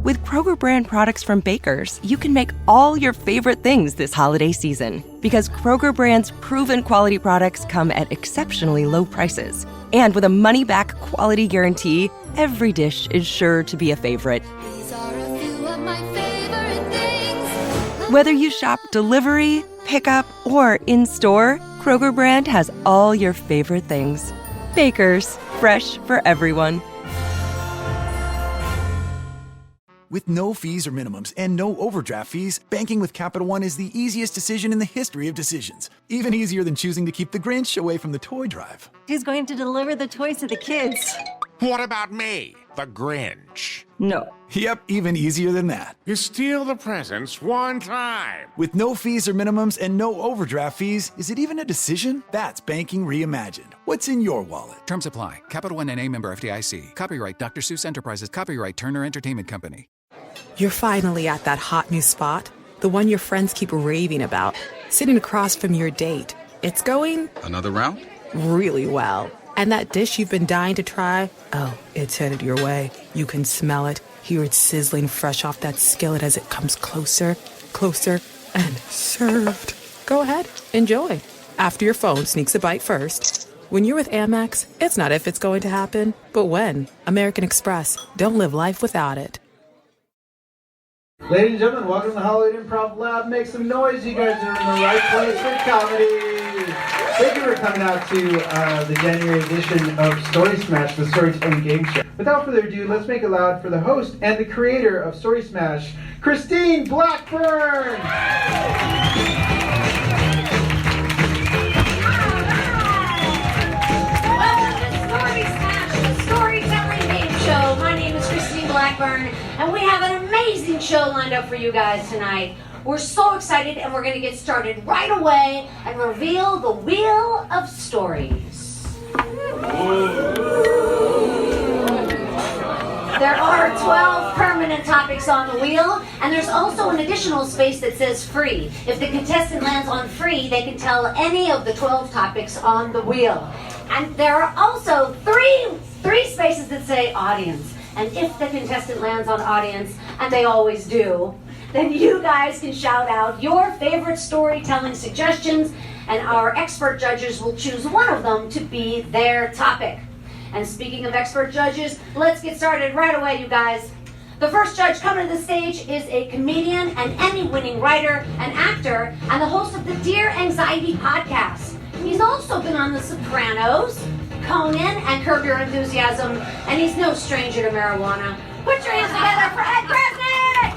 With Kroger brand products from Baker's, you can make all your favorite things this holiday season. Because Kroger brand's proven quality products come at exceptionally low prices. And with a money-back quality guarantee, every dish is sure to be a favorite. These are a few of my favorite things. Whether you shop delivery, pickup, or in-store, Kroger brand has all your favorite things. Baker's, fresh for everyone. With no fees or minimums and no overdraft fees, banking with Capital One is the easiest decision in the history of decisions. Even easier than choosing to keep the Grinch away from the toy drive. Who's going to deliver the toys to the kids? What about me, the Grinch? No. Yep, even easier than that. You steal the presents one time. With no fees or minimums and no overdraft fees, is it even a decision? That's banking reimagined. What's in your wallet? Terms apply. Capital One NA, member FDIC. Copyright Dr. Seuss Enterprises. Copyright Turner Entertainment Company. You're finally at that hot new spot, the one your friends keep raving about, sitting across from your date. It's going... Another round? Really well. And that dish you've been dying to try? Oh, it's headed your way. You can smell it, hear it sizzling fresh off that skillet as it comes closer, closer, and served. Go ahead, enjoy. After your phone sneaks a bite first. When you're with Amex, it's not if it's going to happen, but when. American Express. Don't live life without it. Ladies and gentlemen, welcome to the Hollywood Improv Lab. Make some noise. You guys are in the right place for comedy. Thank you for coming out to the January edition of Story Smash, the storytelling game show. Without further ado, let's make it loud for the host and the creator of Story Smash, Christine Blackburn. Blackburn, and we have an amazing show lined up for you guys tonight. We're so excited, and we're going to get started right away and reveal the Wheel of Stories. There are 12 permanent topics on the wheel, and there's also an additional space that says free. If the contestant lands on free, they can tell any of the 12 topics on the wheel. And there are also three spaces that say audience. And if the contestant lands on audience, and they always do, then you guys can shout out your favorite storytelling suggestions, and our expert judges will choose one of them to be their topic. And speaking of expert judges, let's get started right away, you guys. The first judge coming to the stage is a comedian, an Emmy-winning writer, an actor, and the host of the Dear Anxiety podcast. He's also been on The Sopranos, Conan, and Curb Your Enthusiasm, and he's no stranger to marijuana. Put your hands together for Ed Kresnick!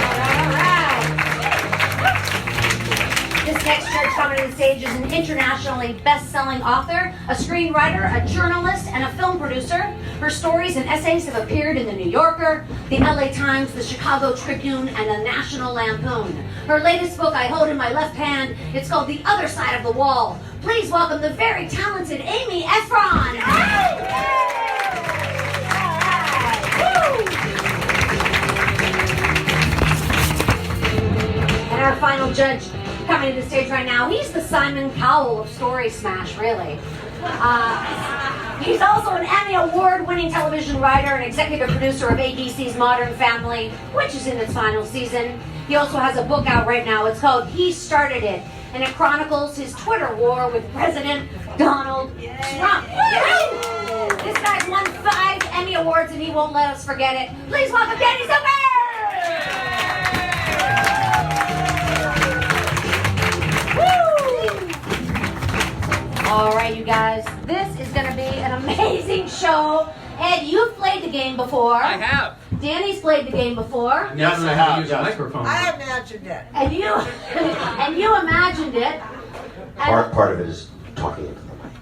All right. This next judge coming to the stage is an internationally best-selling author, a screenwriter, a journalist, and a film producer. Her stories and essays have appeared in The New Yorker, the LA Times, the Chicago Tribune, and the National Lampoon. Her latest book I hold in my left hand, it's called The Other Side of the Wall. Please welcome the very talented Amy Efron. And our final judge coming to the stage right now, he's the Simon Cowell of Story Smash, really. He's also an Emmy Award-winning television writer and executive producer of ABC's Modern Family, which is in its final season. He also has a book out right now. It's called He Started It, and it chronicles his Twitter war with President Donald Trump. This guy's won 5 Emmy Awards, and he won't let us forget it. Please welcome Danny Silver! All right, you guys, this is going to be an amazing show. Ed, you've played the game before. I have. Danny's played the game before. Yes, I have. Use a microphone. I imagined it. And you imagined it. And Part of it is talking into the mic.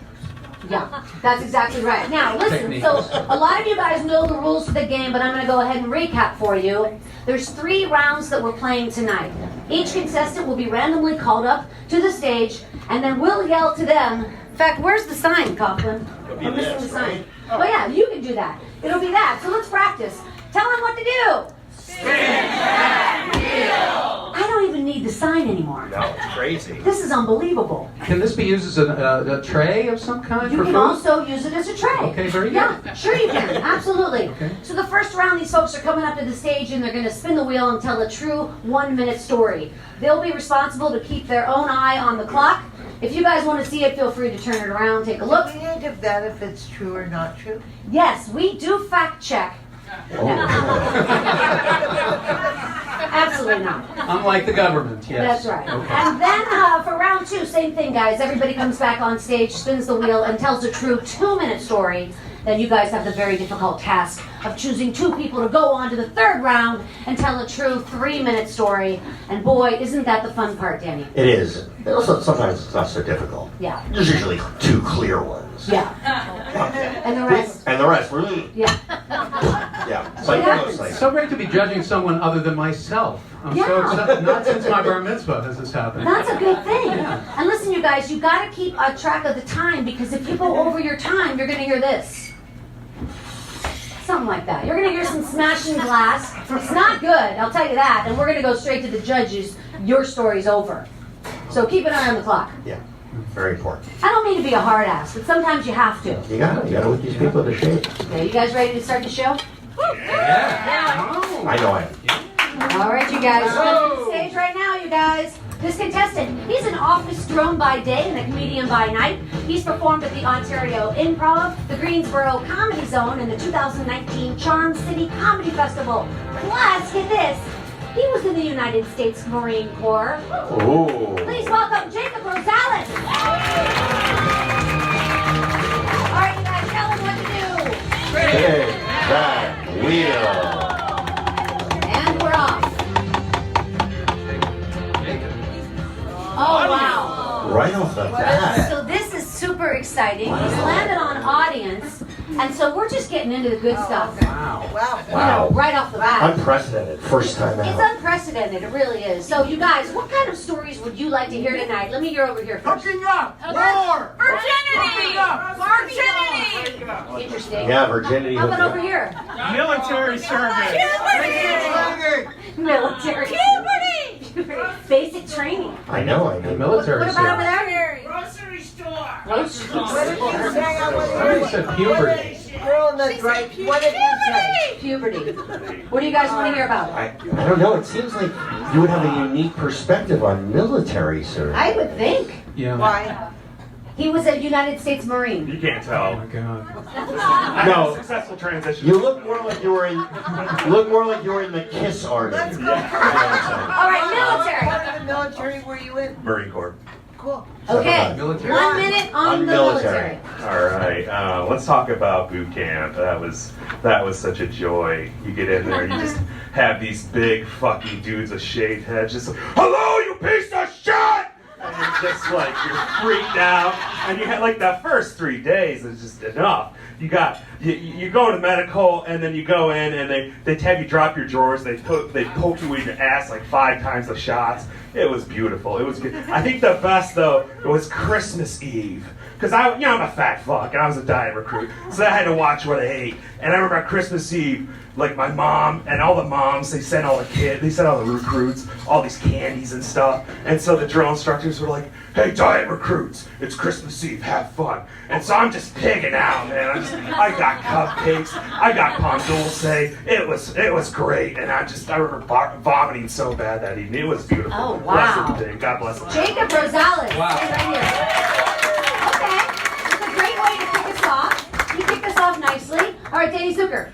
yeah, that's exactly right. Now, listen, so a lot of you guys know the rules of the game, but I'm going to go ahead and recap for you. There's 3 rounds that we're playing tonight. Each contestant will be randomly called up to the stage, and then we'll yell to them. In fact, where's the sign, Coughlin? I'm missing the sign. Oh yeah, you can do that. It'll be that. So let's practice. Tell them what to do. Spin that wheel. I don't even need the sign anymore. No, it's crazy. This is unbelievable. Can this be used as a tray of some kind You for can food? also use it as a tray. Okay, very good. Yeah, sure you can. Absolutely. Okay. So the first round, these folks are coming up to the stage and they're going to spin the wheel and tell a true 1-minute story. They'll be responsible to keep their own eye on the clock. If you guys want to see it, feel free to turn it around, take a look. Do we need to vet if it's true or not true? Yes, we do fact check. Oh. Absolutely not. Unlike the government, yes. That's right. Okay. And then for round 2, same thing, guys. Everybody comes back on stage, spins the wheel, and tells a true 2-minute story. Then you guys have the very difficult task of choosing 2 people to go on to the 3rd round and tell a true 3-minute story. And boy, isn't that the fun part, Danny? It is. Also, sometimes it's not so difficult. Yeah. There's usually 2 clear ones. Yeah. And the rest. And the rest, really? Yeah. Yeah. What happens? Mostly. So great to be judging someone other than myself. I'm so Yeah. excited. Not since my bar mitzvah has this happened. That's a good thing. Yeah. And listen, you guys, you got to keep a track of the time, because if you go over your time, you're going to hear this. Something like that. You're going to hear some smashing glass. It's not good, I'll tell you that. And we're going to go straight to the judges. Your story's over. So keep an eye on the clock. Yeah. Very important. I don't mean to be a hard ass, but sometimes you have to. You got to put these people to shame. Okay, you guys ready to start the show? Yeah. Oh. I know I am. All right, you guys. Come to the stage right now, you guys. This contestant, he's an office drone by day and a comedian by night. He's performed at the Ontario Improv, the Greensboro Comedy Zone, and the 2019 Charm City Comedy Festival. Plus, get this, he was in the United States Marine Corps. Ooh. Please welcome Jacob Rosales. All right, you guys, tell him what to do. Hey, that wheel. And we're off. Oh, wow. Right off the bat. So this is super exciting. He's landed on audience, and so we're just getting into the good stuff. Wow. You know, right off the bat. Unprecedented. First time It's out. unprecedented, it really is. So you guys, what kind of stories would you like to hear tonight? Let me hear over here first. War! Virginity! Interesting. Yeah, virginity. How about over here? Military service! Military. Puberty! Basic training. I know. The military What about over service. there? Grocery store! Grocery What did store. you say? Somebody said puberty. Girl in the right. What did you say? Puberty. What do you guys want to hear about? I don't know. It seems like you would have a unique perspective on military service. I would think. Yeah. Why? He was a United States Marine. You can't Oh tell. my God. No. Successful transition. You look more like you were in. You look more like you were in the Kiss Army. Let's go. All right, military. What kind of military were you in? Marine Corps. Cool. Okay, Military. 1 minute on the military. All right, let's talk about boot camp. That was such a joy. You get in there, you just have these big fucking dudes with shaved heads, just like, hello, you piece of shit! And you're just like, you're freaked out. And you had like the first 3 days is just enough. You go to medical, and then you go in, and they have you drop your drawers. They poke you in your ass like 5 times the shots. It was beautiful. It was good. I think the best though was Christmas Eve, because I'm a fat fuck and I was a diet recruit, so I had to watch what I ate. And I remember on Christmas Eve, like my mom and all the moms, they sent all the recruits all these candies and stuff. And so the drill instructors were like, "Hey, diet recruits, it's Christmas Eve, have fun." And so I'm just pigging out, man. I got cupcakes, I got pan dulce. It was great, and I remember vomiting so bad that evening. It was beautiful. Oh, wow. Bless him, God bless him. Jacob Rosales. Wow. Stay right here. Okay, it's a great way to kick us off. You kicked us off nicely. All right, Danny Zucker.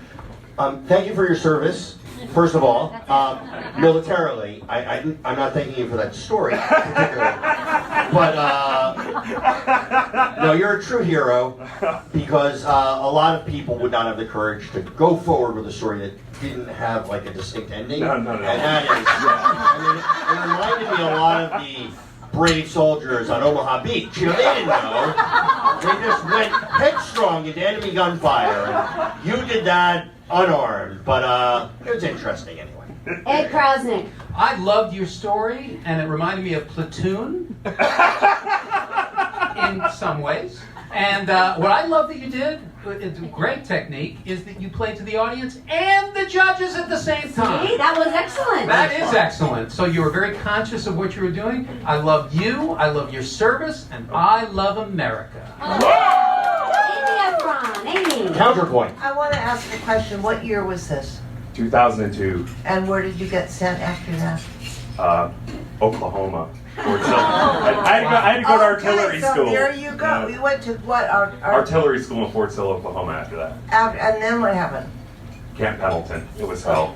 Thank you for your service. First of all, militarily, I'm not thanking you for that story particularly, but no, you're a true hero, because a lot of people would not have the courage to go forward with a story that didn't have like a distinct ending. No. And that is, it reminded me a lot of the brave soldiers on Omaha Beach. You know, they didn't know. They just went headstrong into enemy gunfire, and you did that unarmed, but it was interesting anyway. Ed Krasnick. I loved your story, and it reminded me of Platoon in some ways. And what I love that you did it's a great technique is that you play to the audience and the judges at the same time. See, that was excellent. That is excellent. So you were very conscious of what you were doing. I love you, I love your service, and I love America. Amy. Counterpoint. I want to ask a question. What year was this? 2002. And where did you get sent after that? Oklahoma. Fort Sill. I had to go to artillery so school. There you go. Yeah. We went to what? Artillery school in Fort Sill, Oklahoma after that. And then what happened? Camp Pendleton. It was hell.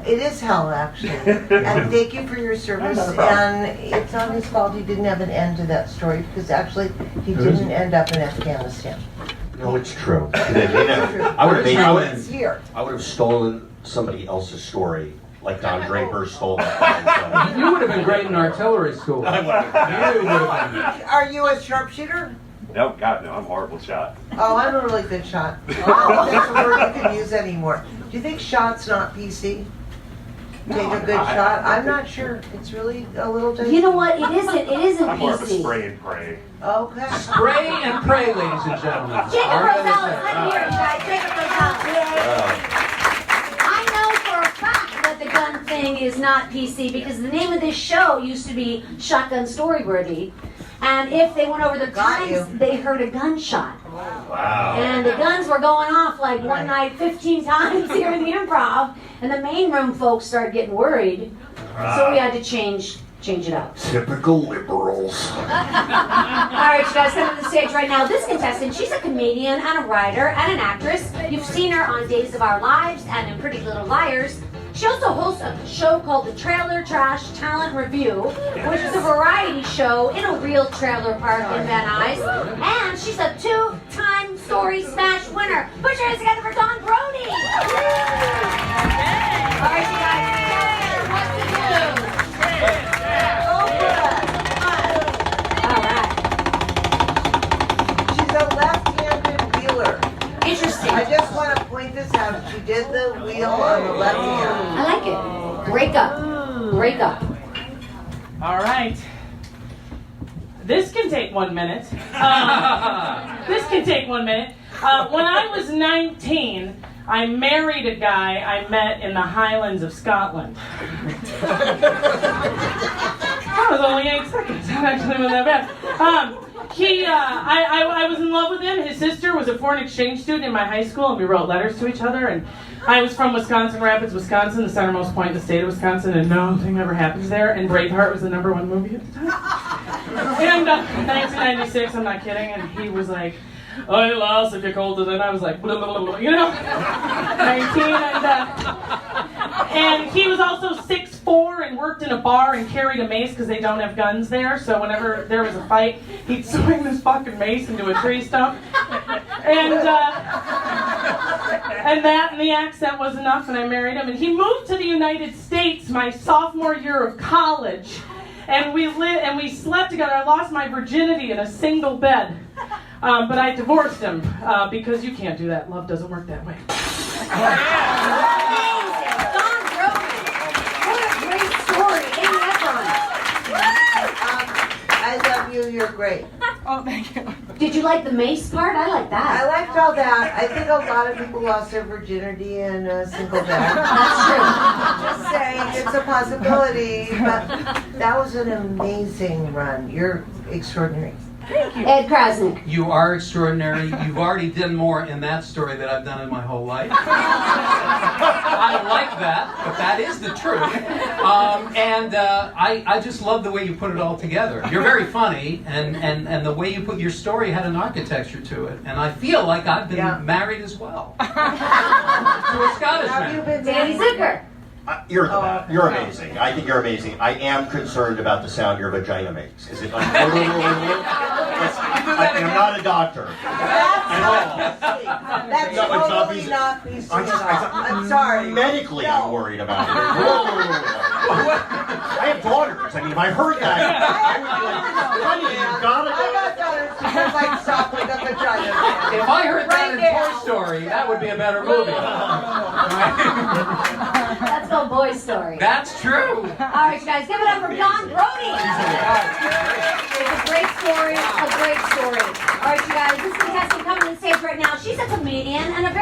It is hell, actually. And thank you for your service. And it's not his fault he didn't have an end to that story, because actually he didn't end up in Afghanistan. No, it's true. I would have stolen somebody else's story, like Don Draper stole that. You would have been great in artillery school. I would have. You would have been. Are you a sharpshooter? No, God, no. I'm a horrible shot. Oh, I'm a really good shot. I don't think that's a word you can use anymore. Do you think shot's not PC? Take a good shot? I'm not sure. It's really a little dangerous. You know what? It isn't I'm more of a PC. spray and pray. Okay. Spray and pray, ladies and gentlemen. Jacob Rosales, let me hear it, guys. Jacob Rosales. I know for a fact that the gun thing is not PC because the name of this show used to be Shotgun Storyworthy. And if they went over the times, they heard a gunshot. Wow. And the guns were going off like one night 15 times here in the Improv. And the main room folks started getting worried. So we had to change it up. Typical liberals. All right, you guys, come to the stage right now. This contestant, she's a comedian and a writer and an actress. You've seen her on Days of Our Lives and in Pretty Little Liars. She also hosts a show called the Trailer Trash Talent Review, which is a variety show in a real trailer park in Van Nuys. And she's a 2-time Story Smash winner. Put your hands together for Dawn Brody. All right, you guys, tell her what to do. All right. She's a left-handed wheeler. Interesting. I just want to point this out. She did the wheel on the left hand. I like it. Break up. Break up. All right. This can take 1 minute. This can take 1 minute. When I was 19, I married a guy I met in the Highlands of Scotland. That was only 8 seconds. That actually wasn't that bad. I was in love with him. His sister was a foreign exchange student in my high school, and we wrote letters to each other. And I was from Wisconsin Rapids, Wisconsin, the centermost point in the state of Wisconsin, and nothing ever happens there. And Braveheart was the #1 movie at the time. And 1996, I'm not kidding, and he was like, "Oh, Laos, if you're colder than," I was like, blah, blah, blah, blah, you know, 19, and he was also 6'4" and worked in a bar and carried a mace because they don't have guns there. So whenever there was a fight, he'd swing this fucking mace into a tree stump, and that and the accent was enough, and I married him. And he moved to the United States my sophomore year of college, and we slept together. I lost my virginity in a single bed. But I divorced him because you can't do that. Love doesn't work that way. Dawn Brody. What a great story. Amy I love you. You're great. Oh, thank you. Did you like the mace part? I like that. I liked all that. I think a lot of people lost their virginity in a single bed. That's true. Just saying, it's a possibility. But that was an amazing run. You're extraordinary. Thank you. Ed Krasnick. You are extraordinary. You've already done more in that story than I've done in my whole life. I like that, but that is the truth. I just love the way you put it all together. You're very funny, and the way you put your story had an architecture to it. And I feel like I've been married as well. To a Scottish Have you man. been Danny Zucker. You're amazing. I think you're amazing. I am concerned about the sound your vagina makes. Is it like... I'm not a doctor. That's totally not PC at all. I'm sorry. Medically, I'm worried about it. I have daughters. I mean, if I heard that, I would be like, honey, you gotta go. I got daughters who just like stop like a vagina. If I heard that in Toy Story, that would be a better movie. Let's go, boys. Toy Story. That's true. All right, you guys, give it up for Don Brody. It's a great story, a great story. All right, you guys, this contestant coming to the stage right now. She's a comedian and she has a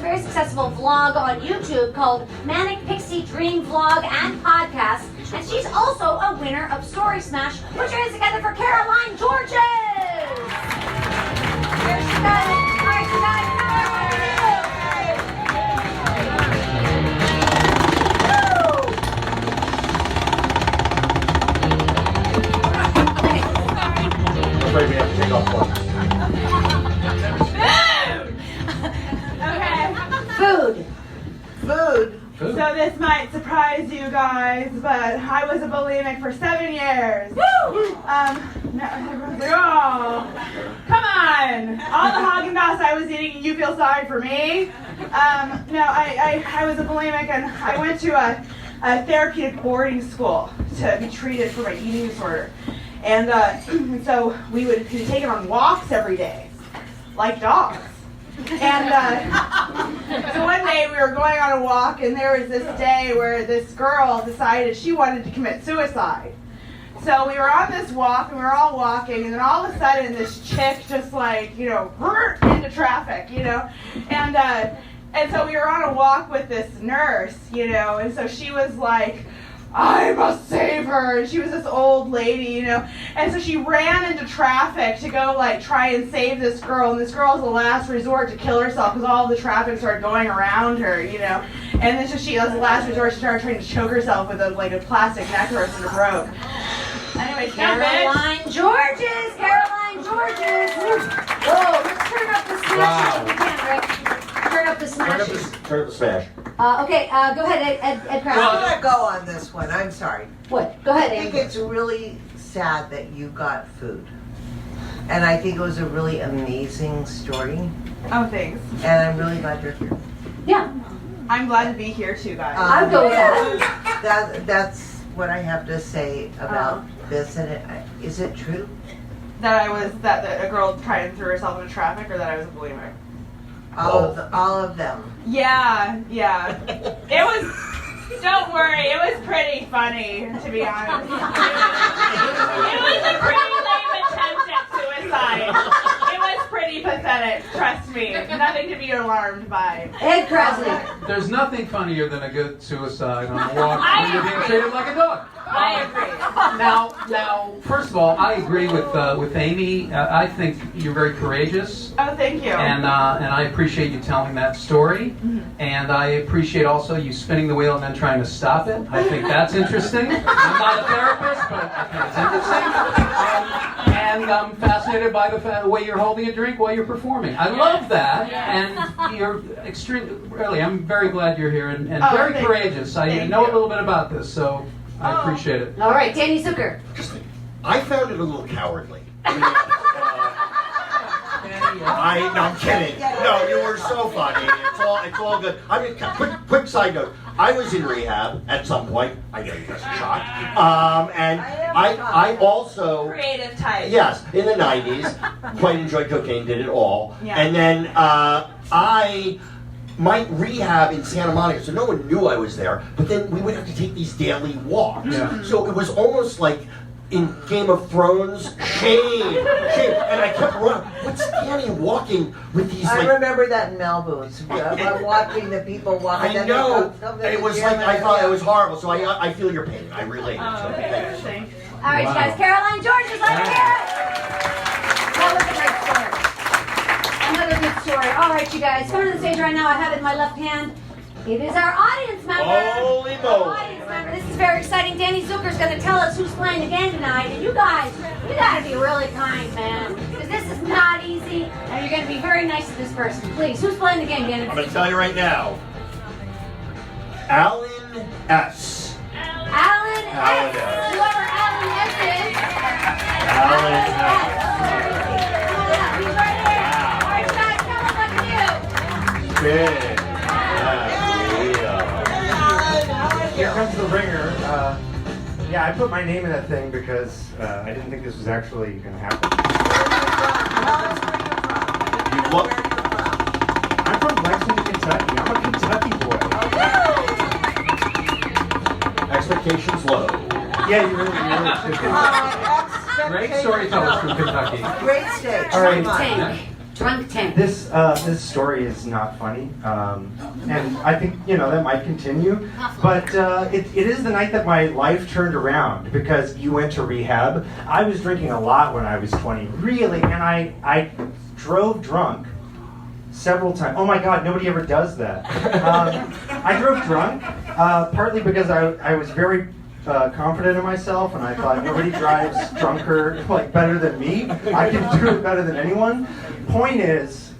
very successful vlog on YouTube called Manic Pixie Dream Vlog and Podcast. And she's also a winner of Story Smash. Put your hands together for Caroline Georges. Here she goes. All right, you guys, Afraid we have to take off one. Food. Food. So this might surprise you guys, but I was a bulimic for 7 years. Woo! No, everyone's like, oh, come on. All the Haagen-Dazs I was eating, you feel sorry for me? No, I was a bulimic, and I went to a therapeutic boarding school to be treated for my eating disorder. And so we would be taken on walks every day, like dogs. And so one day we were going on a walk, and there was this day where this girl decided she wanted to commit suicide. So we were on this walk, and we were all walking, and then all of a sudden this chick just like, into traffic, and so we were on a walk with this nurse, and so she was like, I must save her. And she was this old lady, and so she ran into traffic to go try and save this girl, and this girl was the last resort to kill herself because all the traffic started going around her, and then so she, as the last resort, she started trying to choke herself with a plastic necklace and it broke. Anyway, Caroline Georges. Whoa, let's turn up the smash if we can, Rick. Turn up the smash. Turn up the smash. Okay, go ahead, Ed Krause. I'm gonna go on this one. I'm sorry. What? Go ahead, I think it's really sad that you got food. And I think it was a really amazing story. Oh, thanks. And I'm really glad you're here. Yeah. I'm glad to be here too, guys. I'll go with that. That's what I have to say about this. And is it true? That a girl tried and threw herself into traffic, or that I was a bulimic? All of them. Yeah. It was, don't worry, it was pretty funny, to be honest. It was a pretty lame attempt at suicide. It was pretty pathetic, trust me. Nothing to be alarmed by. Ed Krause. There's nothing funnier than a good suicide on a walk where you're being treated like a dog. I agree. Now, first of all, I agree with Amy. I think you're very courageous. Oh, thank you. And I appreciate you telling that story. Mm-hmm. And I appreciate also you spinning the wheel and then trying to stop it. I think that's interesting. I'm not a therapist, but I think it's interesting. And I'm fascinated by the way you're holding a drink while you're performing. I love that. And you're really, I'm very glad you're here and very courageous. I know a little bit about this, so I appreciate it. All right, Danny Zucker. I found it a little cowardly. No, I'm kidding. No, you were so funny. It's all good. I mean, quick side note. I was in rehab at some point. I know you guys are shocked. And I also creative type. Yes, in the 90s, quite enjoyed cocaine. Did it all. Yeah. And then my rehab in Santa Monica, so no one knew I was there, but then we would have to take these daily walks. Yeah. So it was almost like in Game of Thrones, shame. And I kept running. What's Danny walking with these I remember that in Malibu's. I'm watching the people walking. I know. It was like, I thought it was horrible, so I feel your pain. I relate. Oh, okay. Thanks. All right, you guys, Caroline Georges, let's hear it. That was a great story. Another good story. All right, you guys, coming to the stage right now, I have it in my left hand. It is our audience member. Holy moly. Audience member. This is very exciting. Danny Zucker's going to tell us who's playing the game tonight. And you guys, you got to be really kind, man. Because this is not easy. And you're going to be very nice to this person. Please, who's playing the game, Danny? I'm going to tell you right now. Alan S. Alan S. Whoever Alan S is. Alan S. He's right here. All right, guys, tell us what to do. Big. Here comes the ringer. Yeah, I put my name in that thing because I didn't think this was actually going to happen. I'm from Lexington, Kentucky. I'm a Kentucky boy. expectations low. Yeah, you really should. Great storytellers from Kentucky. Great stage. All right. Drunk tank. This story is not funny, and I think that might continue. But it is the night that my life turned around because you went to rehab. I was drinking a lot when I was 20, really, and I drove drunk several times. Oh my God, nobody ever does that. I drove drunk partly because I was very confident in myself, and I thought nobody drives drunker better than me. I can do it better than anyone. Point is,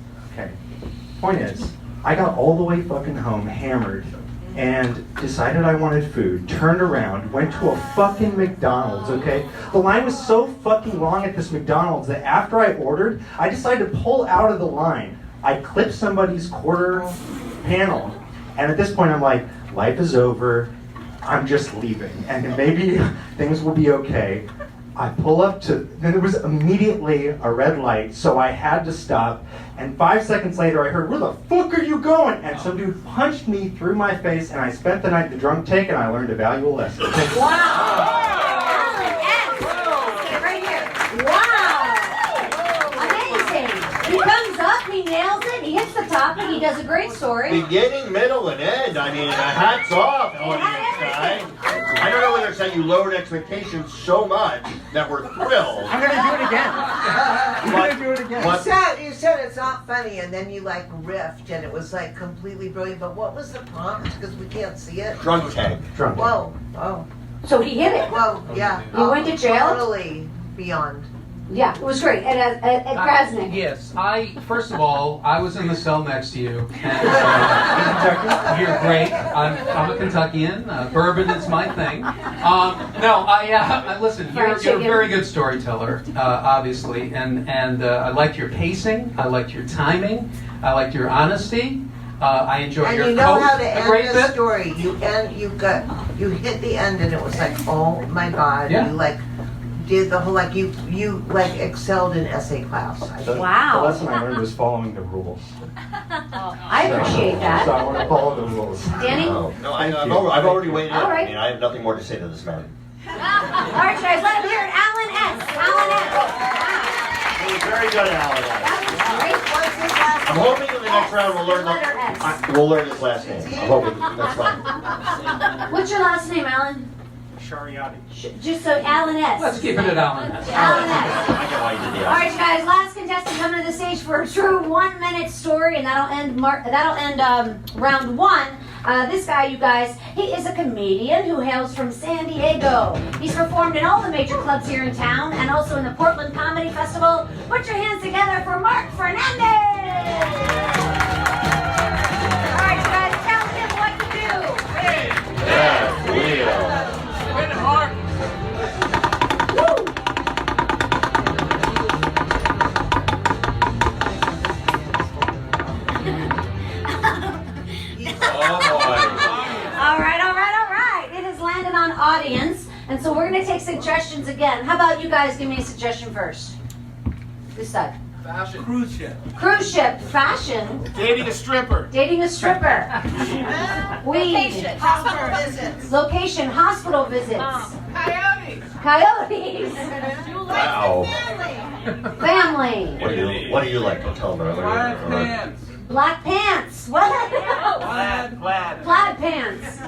I got all the way fucking home hammered and decided I wanted food, turned around, went to a fucking McDonald's, okay? The line was so fucking long at this McDonald's that after I ordered, I decided to pull out of the line. I clipped somebody's quarter panel, and at this point I'm like, life is over, I'm just leaving, and maybe things will be okay. I pull up to, then there was immediately a red light, so I had to stop, and 5 seconds later I heard, where the fuck are you going? And some dude punched me through my face, and I spent the night in the drunk tank, and I learned a valuable lesson. Wow! Right here. Wow! Amazing! He comes up, he nails it, he hits the topic, he does a great story. Beginning, middle, and end. I mean, hats off, audience guy. I don't know whether it's that you lowered expectations so much that we're thrilled. I'm gonna do it again. I'm gonna do it again. You said it's not funny, and then you riffed, and it was completely brilliant. But what was the prompt? Because we can't see it. Drunk tank. Drunk. Whoa, oh. So he hit it. Whoa, yeah. You went to jail? Totally beyond. Yeah, it was great. At Krasnik. Yes, first of all, I was in the cell next to you. And, you're great. I'm a Kentuckian. Bourbon is my thing. Listen, you're a very good storyteller, obviously, and I liked your pacing. I liked your timing. I liked your honesty. I enjoyed your coat. And you know how to end the bit. story. You hit the end, and it was oh my God. Yeah. You did the whole you excelled in essay class. Wow. The lesson I learned was following the rules. I appreciate that. So I want to follow the rules. Danny? No, I've already weighed in. All right. I mean, I have nothing more to say to this man. All right, guys, let him hear it. Alan S. Alan S. He was very good, Alan. Great. What's his last I'm name? hoping in the next round we'll learn his last name. I'm hoping that's fine. What's your last name, Alan? Shariati. Just so Alan S. Let's keep it at Alan S. Alan S. I get why you did the All right, guys. Last contestant coming to the stage for a true 1 minute story, and that'll end round one. This guy, you guys, he is a comedian who hails from San Diego. He's performed in all the major clubs here in town, and also in the Portland Comedy Festival. Put your hands together for Mark Fernandez. All right, you guys, tell him what to do. Yeah, Leo. Audience, and so we're going to take suggestions again. How about you guys give me a suggestion first? This side. Fashion. Cruise ship. Cruise ship. Fashion. Dating a stripper. Dating a stripper. Weed. Location. Hospital visits. Location. Hospital visits. Coyotes. Coyotes. Wow. Family. What do you like to tell them? Black pants. Black pants. What? Plaid pants.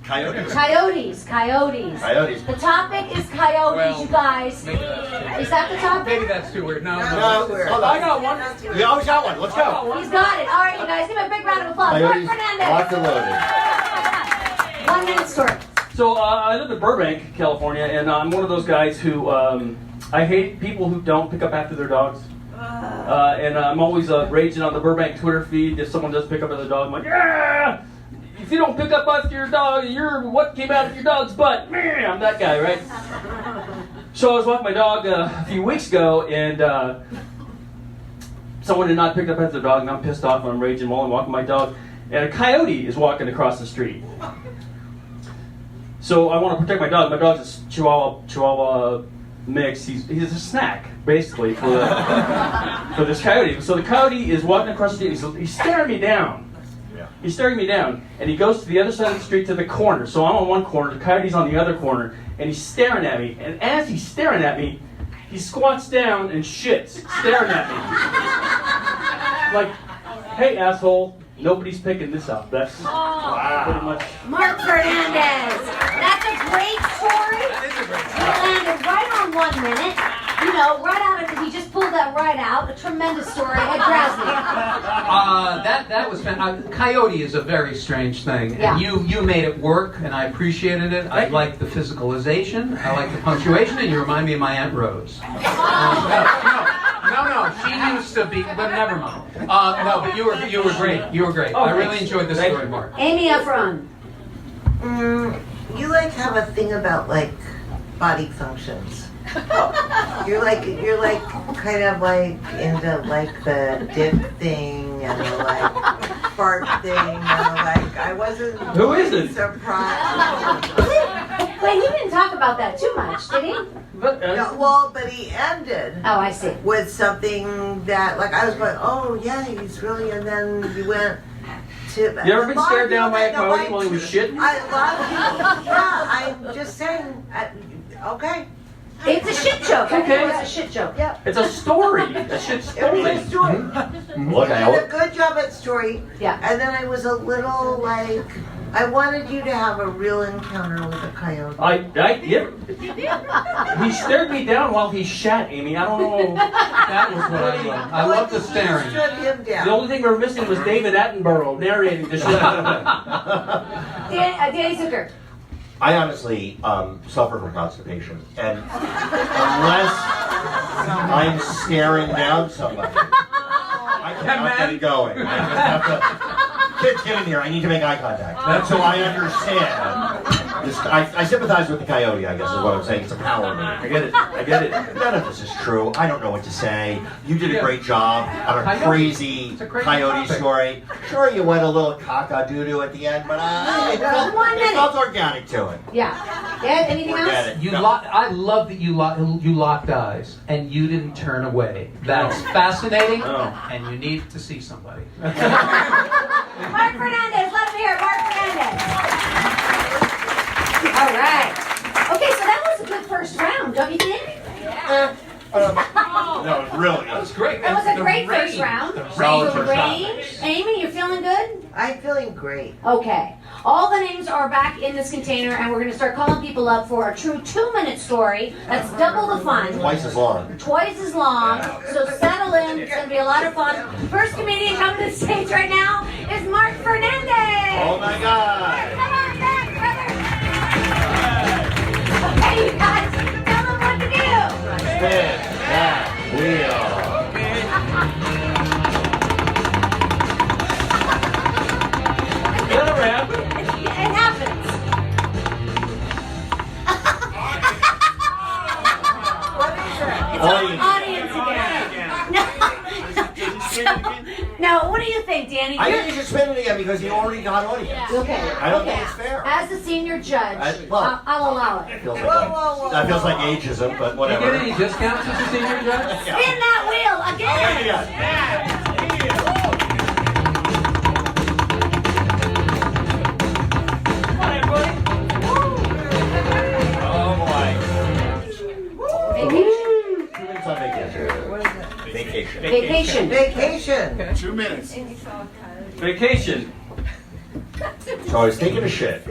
Coyotes. Coyotes. Coyotes. The topic is coyotes, you guys. Is that the topic? Maybe that's too weird. No. I got one. We always got one. Let's go. He's got it. All right, you guys, give him a big round of applause. Mark Coyotes. Fernandez. Locked and loaded. 1 minute story. So I live in Burbank, California, and I'm one of those guys who I hate people who don't pick up after their dogs. And I'm always raging on the Burbank Twitter feed if someone does pick up after the dog. I'm like, yeah! If you don't pick up after your dog, you're what came out of your dog's butt. I'm that guy, right? So I was walking my dog a few weeks ago, and someone had not picked up after the dog, and I'm pissed off, and I'm raging while I'm walking my dog, and a coyote is walking across the street. So I want to protect my dog. My dog's a Chihuahua mix. He's a snack, basically, for this coyote. So the coyote is walking across the street. He's staring me down. Yeah. He's staring me down, and he goes to the other side of the street to the corner. So I'm on one corner, the coyote's on the other corner, and he's staring at me. And as he's staring at me, he squats down and shits, staring at me. Like, hey, asshole, nobody's picking this up. That's pretty much. Mark Fernandez. That's a great story. That is a great story. You landed right on 1 minute. You know, right out of it. He just pulled that right out. A tremendous story. Ed Krasny. That was fantastic. Coyote is a very strange thing. Yeah. And you made it work, and I appreciated it. I like the physicalization. I like the punctuation, and you remind me of my Aunt Rose. No, she used to be, but never mind. No, but you were great. You were great. Oh, I really enjoyed this story, Mark. Amy Efron. You like have a thing about like body functions. You're like kind of like into like the dip thing and the like fart thing and like I wasn't Who isn't? surprised. Wait, he didn't talk about that too much, did he? But, No, well, but he ended. Oh, I see. With something that like I was going, oh yeah, he's really, and then you went. You ever been stared down by a coyote while he was shitting? I love you. Yeah, I'm just saying. Okay. It's a shit joke. Okay. It's a shit joke. Yep. It's a story. A shit story. It was a story. Look, You did a good job at story. Yeah. And then I was a little like, I wanted you to have a real encounter with a coyote. Yeah. He stared me down while he shat, Amy. I don't know. That was what I loved. I love the staring. Stood him down. The only thing we were missing was David Attenborough narrating the shit. Danny Zucker. I honestly suffer from constipation, and unless I'm staring down somebody, I cannot get it going. I just have to. Kids, get in here. I need to make eye contact. So I understand. I sympathize with the coyote, I guess is what I'm saying. It's a power move. I get it. None of this is true. I don't know what to say. You did a great job on a crazy coyote story. Sure, you went a little caca-doo-doo at the end, but it felt organic to it. Yeah. Ed, anything Forget else? it. I love that you locked eyes and you didn't turn away. That's fascinating, and you need to see somebody. Mark Fernandez. Let him hear it. Mark Fernandez. All right. Okay, so that was a good first round, don't you think? No, really. That was great. That was a great first round. The range. Amy, you're feeling good? I'm feeling great. Okay. All the names are back in this container, and we're going to start calling people up for a true 2-minute story. That's double the fun. Twice as long. Twice as long. So settle in. It's going to be a lot of fun. First comedian coming to the stage right now is Mark Fernandez. Oh my God. Come on back, brother. Okay, you guys, tell them what to do. Spin that wheel. Let it rap. It happens. What is that? It's audience again. No, what do you think, Danny? I think you should spin it again because you already got audience. Okay. I don't think it's fair. As the senior judge, well, I'll allow it. That feels like ageism, but whatever. You get any discounts as a senior judge? Spin that wheel again. Oh boy. Vacation. 2 minutes on vacation. Vacation. Vacation. Vacation. 2 minutes. Vacation. So I was taking a shit. I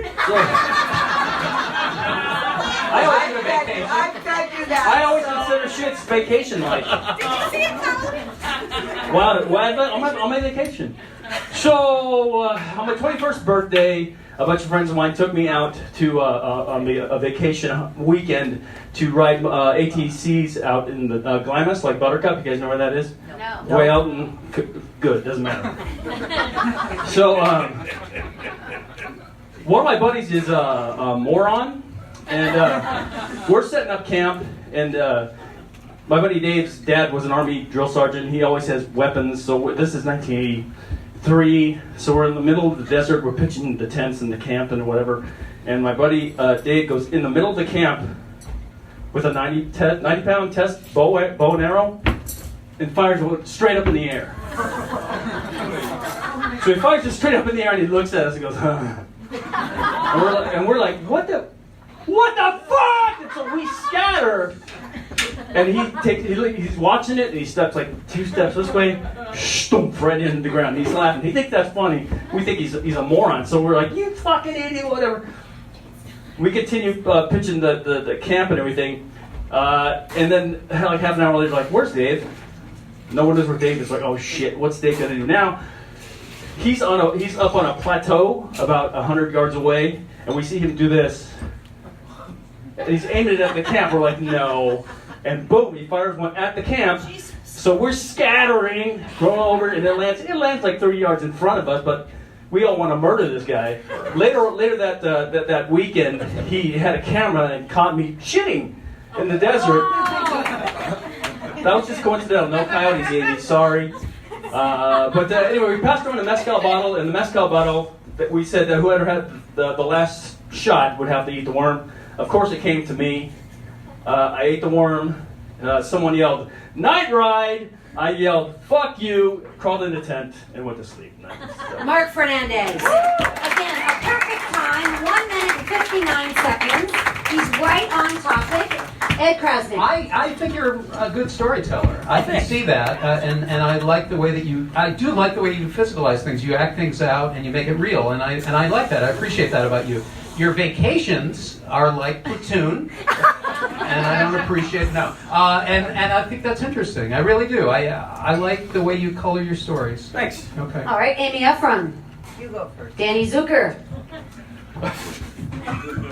always do vacation. I've tried to do that. I always consider shit's vacation like. Did you see it, Colin? Wow, on my vacation. So on my 21st birthday, a bunch of friends of mine took me out to on a vacation weekend to ride ATCs out in the Glamis, like Buttercup. You guys know where that is? No. Way out in good, doesn't matter. So one of my buddies is a moron, and we're setting up camp, and my buddy Dave's dad was an Army drill sergeant. He always has weapons, so this is 1983, so we're in the middle of the desert. We're pitching the tents and the camp and whatever, and my buddy Dave goes in the middle of the camp with a 90-pound test bow and arrow and fires it straight up in the air. So he fires it straight up in the air and he looks at us and goes, huh. And we're like, what the fuck? And so we scatter. And he's watching it and he steps like 2 steps this way, stomp right into the ground. He's laughing. He thinks that's funny. We think he's a moron. So we're like, you fucking idiot, whatever. We continue pitching the camp and everything. And then like half an hour later, like, where's Dave? No one knows where Dave is. Like, oh shit, what's Dave gonna do now? He's up on a plateau about 100 yards away, and we see him do this. And he's aiming it at the camp. We're like, no. And boom, he fires one at the camp. So we're scattering, going over, and it lands like 30 yards in front of us, but we don't want to murder this guy. Later that weekend, he had a camera and caught me shitting in the desert. That was just coincidental. No coyotes ate me, sorry. But anyway, we passed around a mezcal bottle, and the mezcal bottle, we said that whoever had the last shot would have to eat the worm. Of course, it came to me. I ate the worm. Someone yelled, "Night ride!" I yelled, "Fuck you!" Crawled in the tent and went to sleep. Mark Fernandez. Again, a perfect time. 1 minute and 59 seconds. He's right on topic. Ed Krasnick. I think you're a good storyteller. I can see that, and I like the way that I do like the way you physicalize things. You act things out and you make it real, and I like that. I appreciate that about you. Your vacations are like Platoon, and I don't appreciate and I think that's interesting. I really do. I like the way you color your stories. Thanks. Okay. All right, Amy Efron. You go first. Danny Zucker.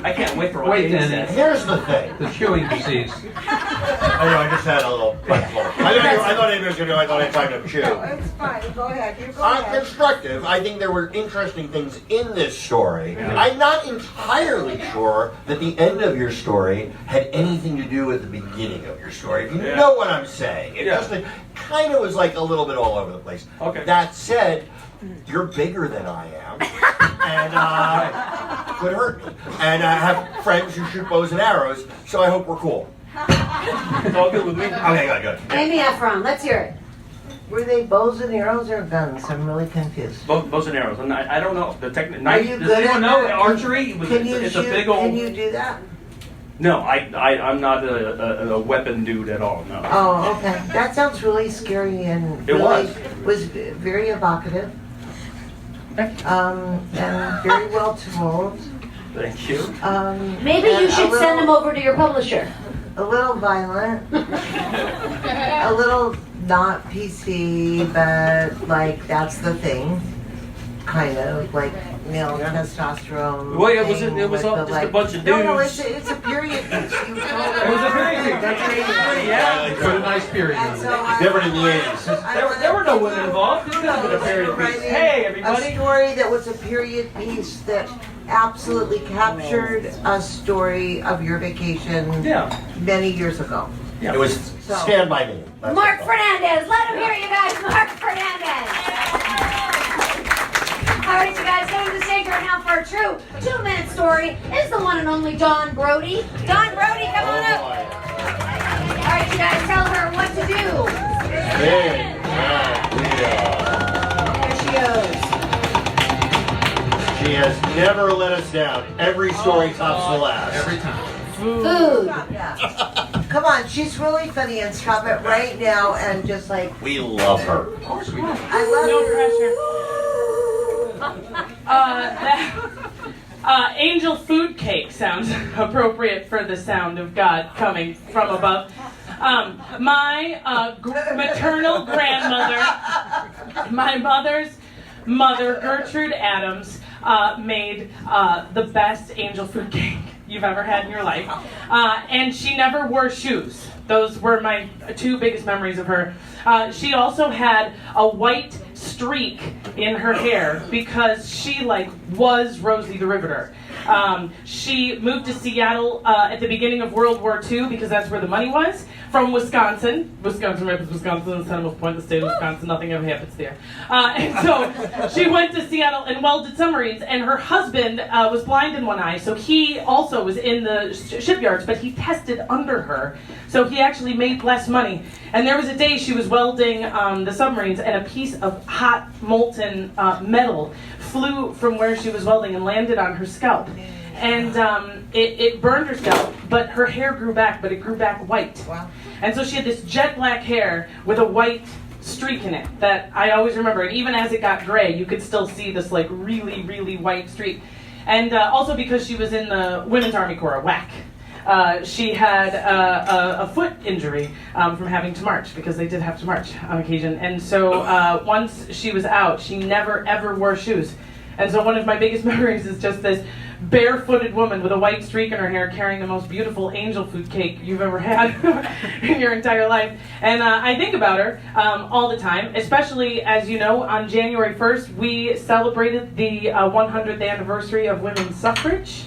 I can't wait for Wait, Danny. Here's the thing. The chewing disease. I know, I just had a little buttful. I thought Amy was going to do I thought I had time to chew. No, it's fine. Go ahead. You go ahead. Constructive. I think there were interesting things in this story. Yeah. I'm not entirely sure that the end of your story had anything to do with the beginning of your story. If you know what I'm saying. It just kind of was like a little bit all over the place. Okay. That said, you're bigger than I am. And could hurt me. And I have friends who shoot bows and arrows, so I hope we're cool. It's all good with me. Okay, good. Amy Efron, let's hear it. Were they bows and arrows or guns? I'm really confused. Bows and arrows. And I don't know the technique. Are you Does good anyone at know that? archery? Can you It's shoot? a big old. Can you do that? No, I'm not a weapon dude at all. No. Oh, okay. That sounds really scary and It really was very evocative. And very well told. Thank you. Maybe you should send him over to your publisher. A little violent. A little not PC, but like that's the thing. Kind of like male testosterone. Well, it was all just a bunch of dudes. No, it's a period piece. It was a period piece. That's yeah. Put a nice period on it. Different in the 80s. There were no women involved. This could have been a period piece. Hey, everybody. A story that was a period piece that absolutely captured a story of your vacation many years ago. Yeah. It was Stand By Me. Mark Fernandez. Let him hear you guys. Mark Fernandez. All right, you guys, going to the stage right now for a true 2-minute story is the one and only Dawn Brody. Dawn Brody, come on up. All right, you guys, tell her what to do. There she goes. She has never let us down. Every story tops the last. Every time. Food. Come on, she's really funny and stop it right now and just like. We love her. Of course we do. I love No her. pressure. Angel food cake sounds appropriate for the sound of God coming from above. My maternal grandmother, my mother's mother, Gertrude Adams, made the best angel food cake you've ever had in your life. And she never wore shoes. Those were my 2 biggest memories of her. She also had a white streak in her hair because she was Rosie the Riveter. She moved to Seattle at the beginning of World War II because that's where the money was. from Wisconsin. Wisconsin Rapids, Wisconsin, Centermost Point, the state of Wisconsin. Nothing ever happens there. And so she went to Seattle and welded submarines, and her husband was blind in one eye, so he also was in the shipyards, but he tested under her, so he actually made less money. And there was a day she was welding the submarines, and a piece of hot molten metal flew from where she was welding and landed on her scalp. And it burned her scalp, but her hair grew back, but it grew back white. Wow. And so she had this jet black hair with a white streak in it that I always remember. And even as it got gray, you could still see this like really, really white streak. And also because she was in the Women's Army Corps, WAC. She had a foot injury from having to march, because they did have to march on occasion. And so once she was out, she never ever wore shoes. And so one of my biggest memories is just this barefooted woman with a white streak in her hair carrying the most beautiful angel food cake you've ever had in your entire life. And I think about her all the time, especially, as you know, on January 1st, we celebrated the 100th anniversary of women's suffrage.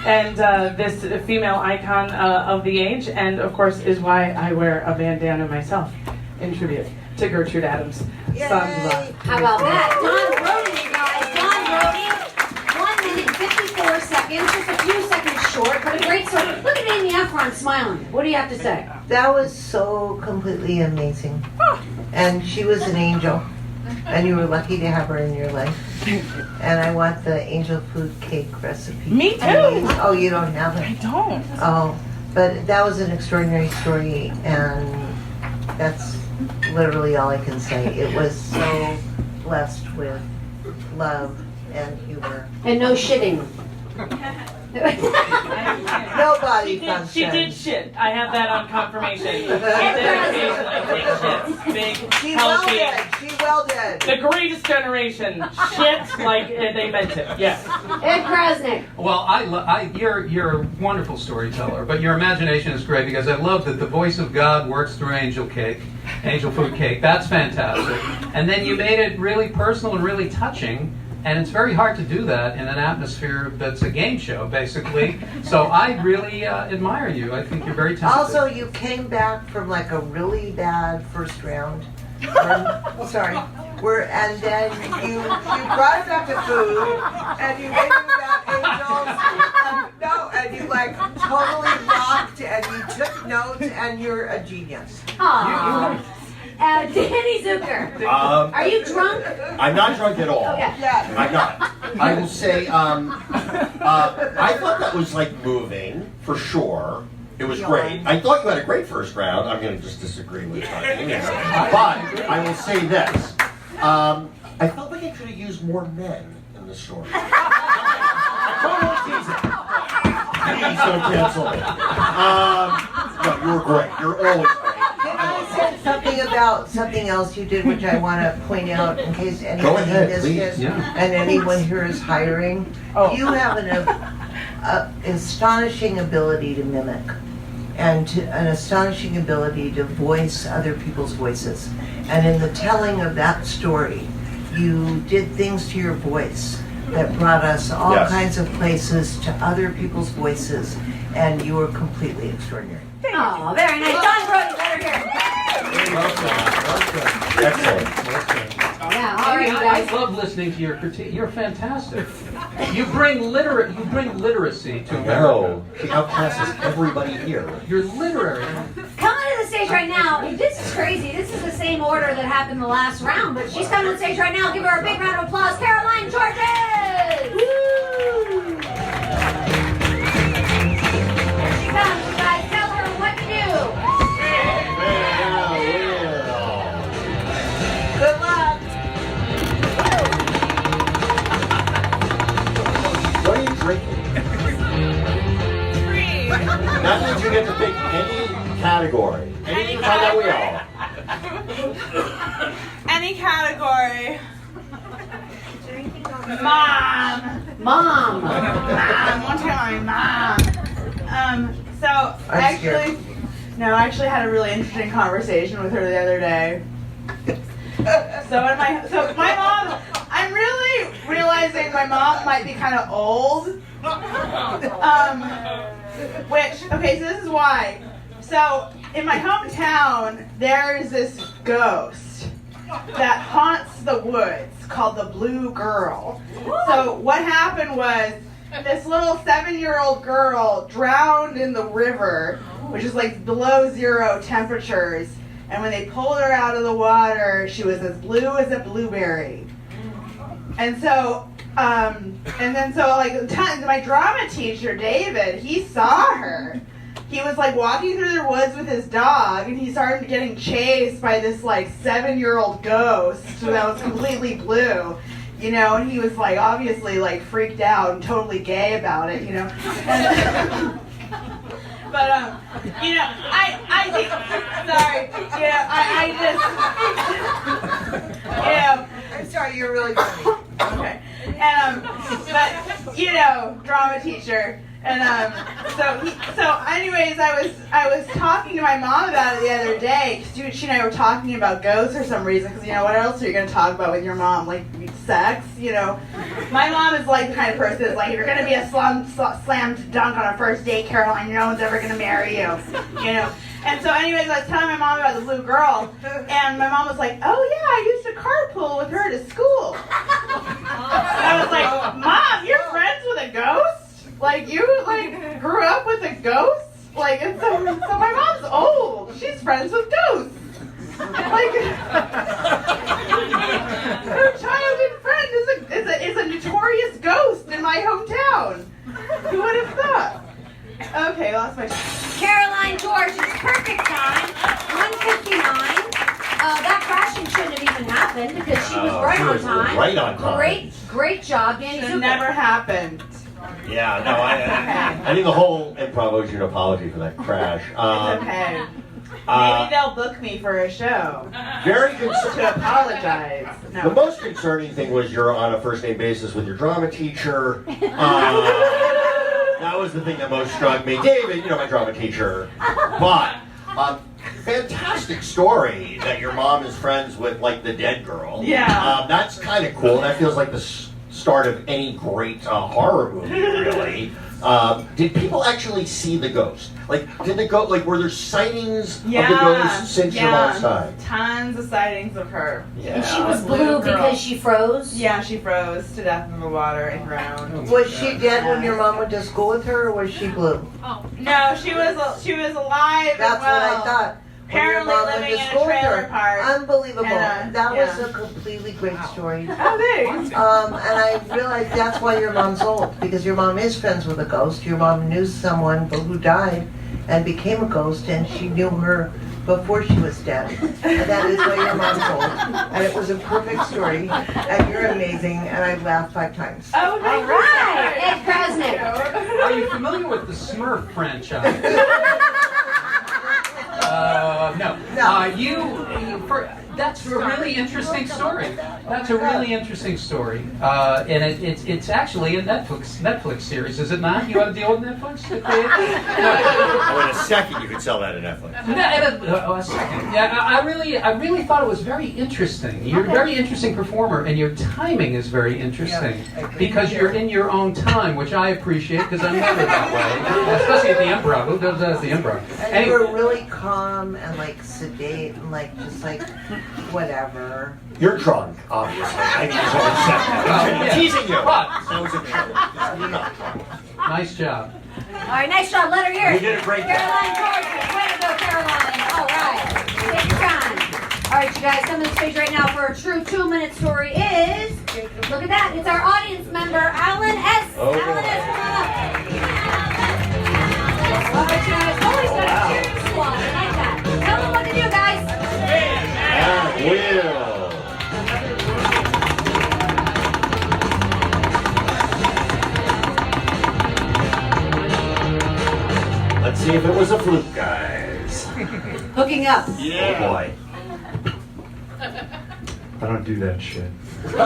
And this female icon of the age, and of course is why I wear a bandana myself in tribute to Gertrude Adams. Sandra. How about that? Don Brody, you guys. Don Brody, 1 minute 54 seconds, just a few seconds short, but a great story. Look at Amy Efron smiling. What do you have to say? That was so completely amazing. And she was an angel. And you were lucky to have her in your life. And I want the angel food cake recipe. Me too. Oh, you don't have it? I don't. Oh, but that was an extraordinary story, and that's literally all I can say. It was so blessed with love and humor. And no shitting. Nobody She did shit. I have that on confirmation. She did occasionally take shits. Big, She healthy. welded. She welded. The greatest generation. Shit like they meant it. Yes. Ed Krasnick. Well, you're a wonderful storyteller, but your imagination is great, because I love that the voice of God works through angel food cake. That's fantastic. And then you made it really personal and really touching. And it's very hard to do that in an atmosphere that's a game show, basically. So I really admire you. I think you're very talented. Also, you came back from like a really bad first round. And then you brought it back to food, and you made it about angels. No, and you like totally rocked, and you took notes, and you're a genius. Aww. Danny Zucker. Are you drunk? I'm not drunk at all. Okay. Yeah. I'm not. I will say, I thought that was like moving, for sure. It was great. I thought you had a great first round. I'm going to just disagree with you. But I will say this. I felt like I could have used more men in the story. Totally teasing. Please don't cancel me. No, you were great. You're always great. Something about something else you did, which I want to point out in case anyone missed it, and anyone here is hiring. You have an astonishing ability to mimic, and an astonishing ability to voice other people's voices. And in the telling of that story, you did things to your voice that brought us all kinds of places to other people's voices, and you were completely extraordinary. Oh, very nice. Don Brody, let her hear it. Excellent. Yeah, all right, you guys. I love listening to your critique. You're fantastic. You bring literacy to America. No, she outclasses everybody here. You're literary. Coming to the stage right now, this is crazy. This is the same order that happened the last round, but she's coming to the stage right now. Give her a big round of applause. Caroline Georges! Woo! Here she comes, you guys. Tell her what to do. Good luck. What are you drinking? That means you get to pick any category. Anything by that wheel. Any category. Mom. Mom. One time my mom. So I actually had a really interesting conversation with her the other day. So my mom, I'm really realizing my mom might be kind of old. So this is why. So in my hometown, there's this ghost that haunts the woods called the Blue Girl. So what happened was this little 7-year-old girl drowned in the river, which is like below 0 temperatures. And when they pulled her out of the water, she was as blue as a blueberry. And so, my drama teacher, David, he saw her. He was like walking through the woods with his dog, and he started getting chased by this like 7-year-old ghost that was completely blue, you know. And he was like obviously like freaked out and totally gay about it, you know. But you know, I think, sorry, yeah, I'm sorry, you're really funny. Okay. And but you know, drama teacher. And anyways, I was talking to my mom about it the other day, because she and I were talking about ghosts for some reason, because, you know, what else are you going to talk about with your mom? Like, sex, you know? My mom is like the kind of person that's like, if you're going to be a slammed dunk on a first date, Caroline, no one's ever going to marry you, you know? And so anyways, I was telling my mom about the blue girl, and my mom was like, oh yeah, I used to carpool with her to school. And I was like, Mom, you're friends with a ghost? Like, you, like, grew up with a ghost? Like, and so my mom's old. She's friends with ghosts. Like, her childhood friend is a notorious ghost in my hometown. Who would have thought? Okay, lost my time. Caroline George's perfect time, 1:59. That crashing shouldn't have even happened because she was right on time. Right on time. Great job, Danny. Should never happened. Yeah, no, I think the whole improv owes you an apology for that crash. It's okay. Maybe they'll book me for a show. Very to apologize. No. The most concerning thing was you're on a first name basis with your drama teacher. That was the thing that most struck me. David, you know, my drama teacher. But fantastic story that your mom is friends with, like, the dead girl. Yeah. That's kind of cool. That feels like the start of any great horror movie, really. Did people actually see the ghost? Like, were there sightings of the ghost since your mom's time? Tons of sightings of her. Yeah. And she was blue because she froze? Yeah, she froze to death in the water and drowned. Was she dead when your mom went to school with her, or was she blue? Oh. No, she was alive. That's what I thought. Apparently living in a trailer park. Unbelievable. And, that was a completely great story. Oh, thanks. And I realized that's why your mom's old, because your mom is friends with a ghost. Your mom knew someone who died and became a ghost, and she knew her before she was dead. And that is why your mom's old. And it was a perfect story, and you're amazing, and I laughed 5 times. Oh, all right. Ed Krasnick. Are you familiar with the Smurf franchise? No. That's a really interesting story. That's a really interesting story, and it's actually a Netflix series, is it not? You want to deal with Netflix? Oh, in a second you could sell that at Netflix. A second. Yeah, I really thought it was very interesting. You're a very interesting performer, and your timing is very interesting because you're in your own time, which I appreciate because I'm never that way, especially at the Improv. Who does that at the Improv? And you were really calm and like sedate and like just like whatever. You're drunk, obviously. I need to accept that. I'm teasing you. That was a joke. You're not drunk. Nice job. All right, nice job. Let her hear it. You did a great job. Caroline George. Way to go, Caroline. All right. Take your time. All right, you guys, come to the stage right now for a true 2-minute story is, look at that, it's our audience member, Alan S. Oh, Alan S, come on up. All right, you guys. Oh, he's got a cheering squad. I like that. Tell them what to do, guys. Will. Let's see if it was a fluke, guys. Hooking up. Yeah. Oh boy. I don't do that shit. I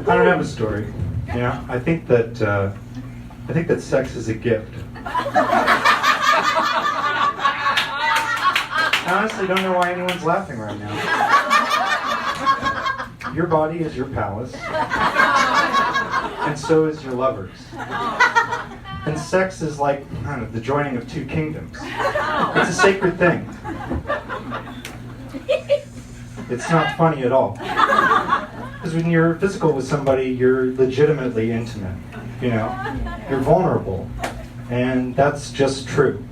don't have a story. You know, I think that sex is a gift. I honestly don't know why anyone's laughing right now. Your body is your palace. and so is your lover's. And sex is like, I don't know, the joining of two kingdoms. It's a sacred thing. It's not funny at all. Because when you're physical with somebody, you're legitimately intimate. You know, you're vulnerable. And that's just true.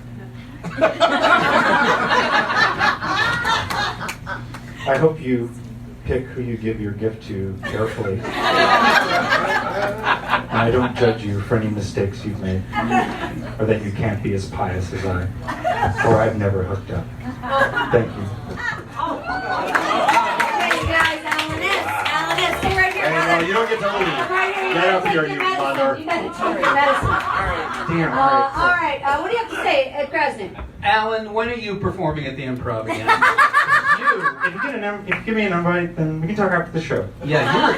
I hope you pick who you give your gift to carefully. And I don't judge you for any mistakes you've made, or that you can't be as pious as I, or I've never hooked up. Thank you. Hey guys, Alan, stay right here. Hey, well, you don't get to leave. Right here, Get up here, you mother. You gotta take your medicine. Damn, All right, what do you have to say, Krasny? Alan, when are you performing at the Improv again? If you give me an invite, then we can talk after the show. Yeah,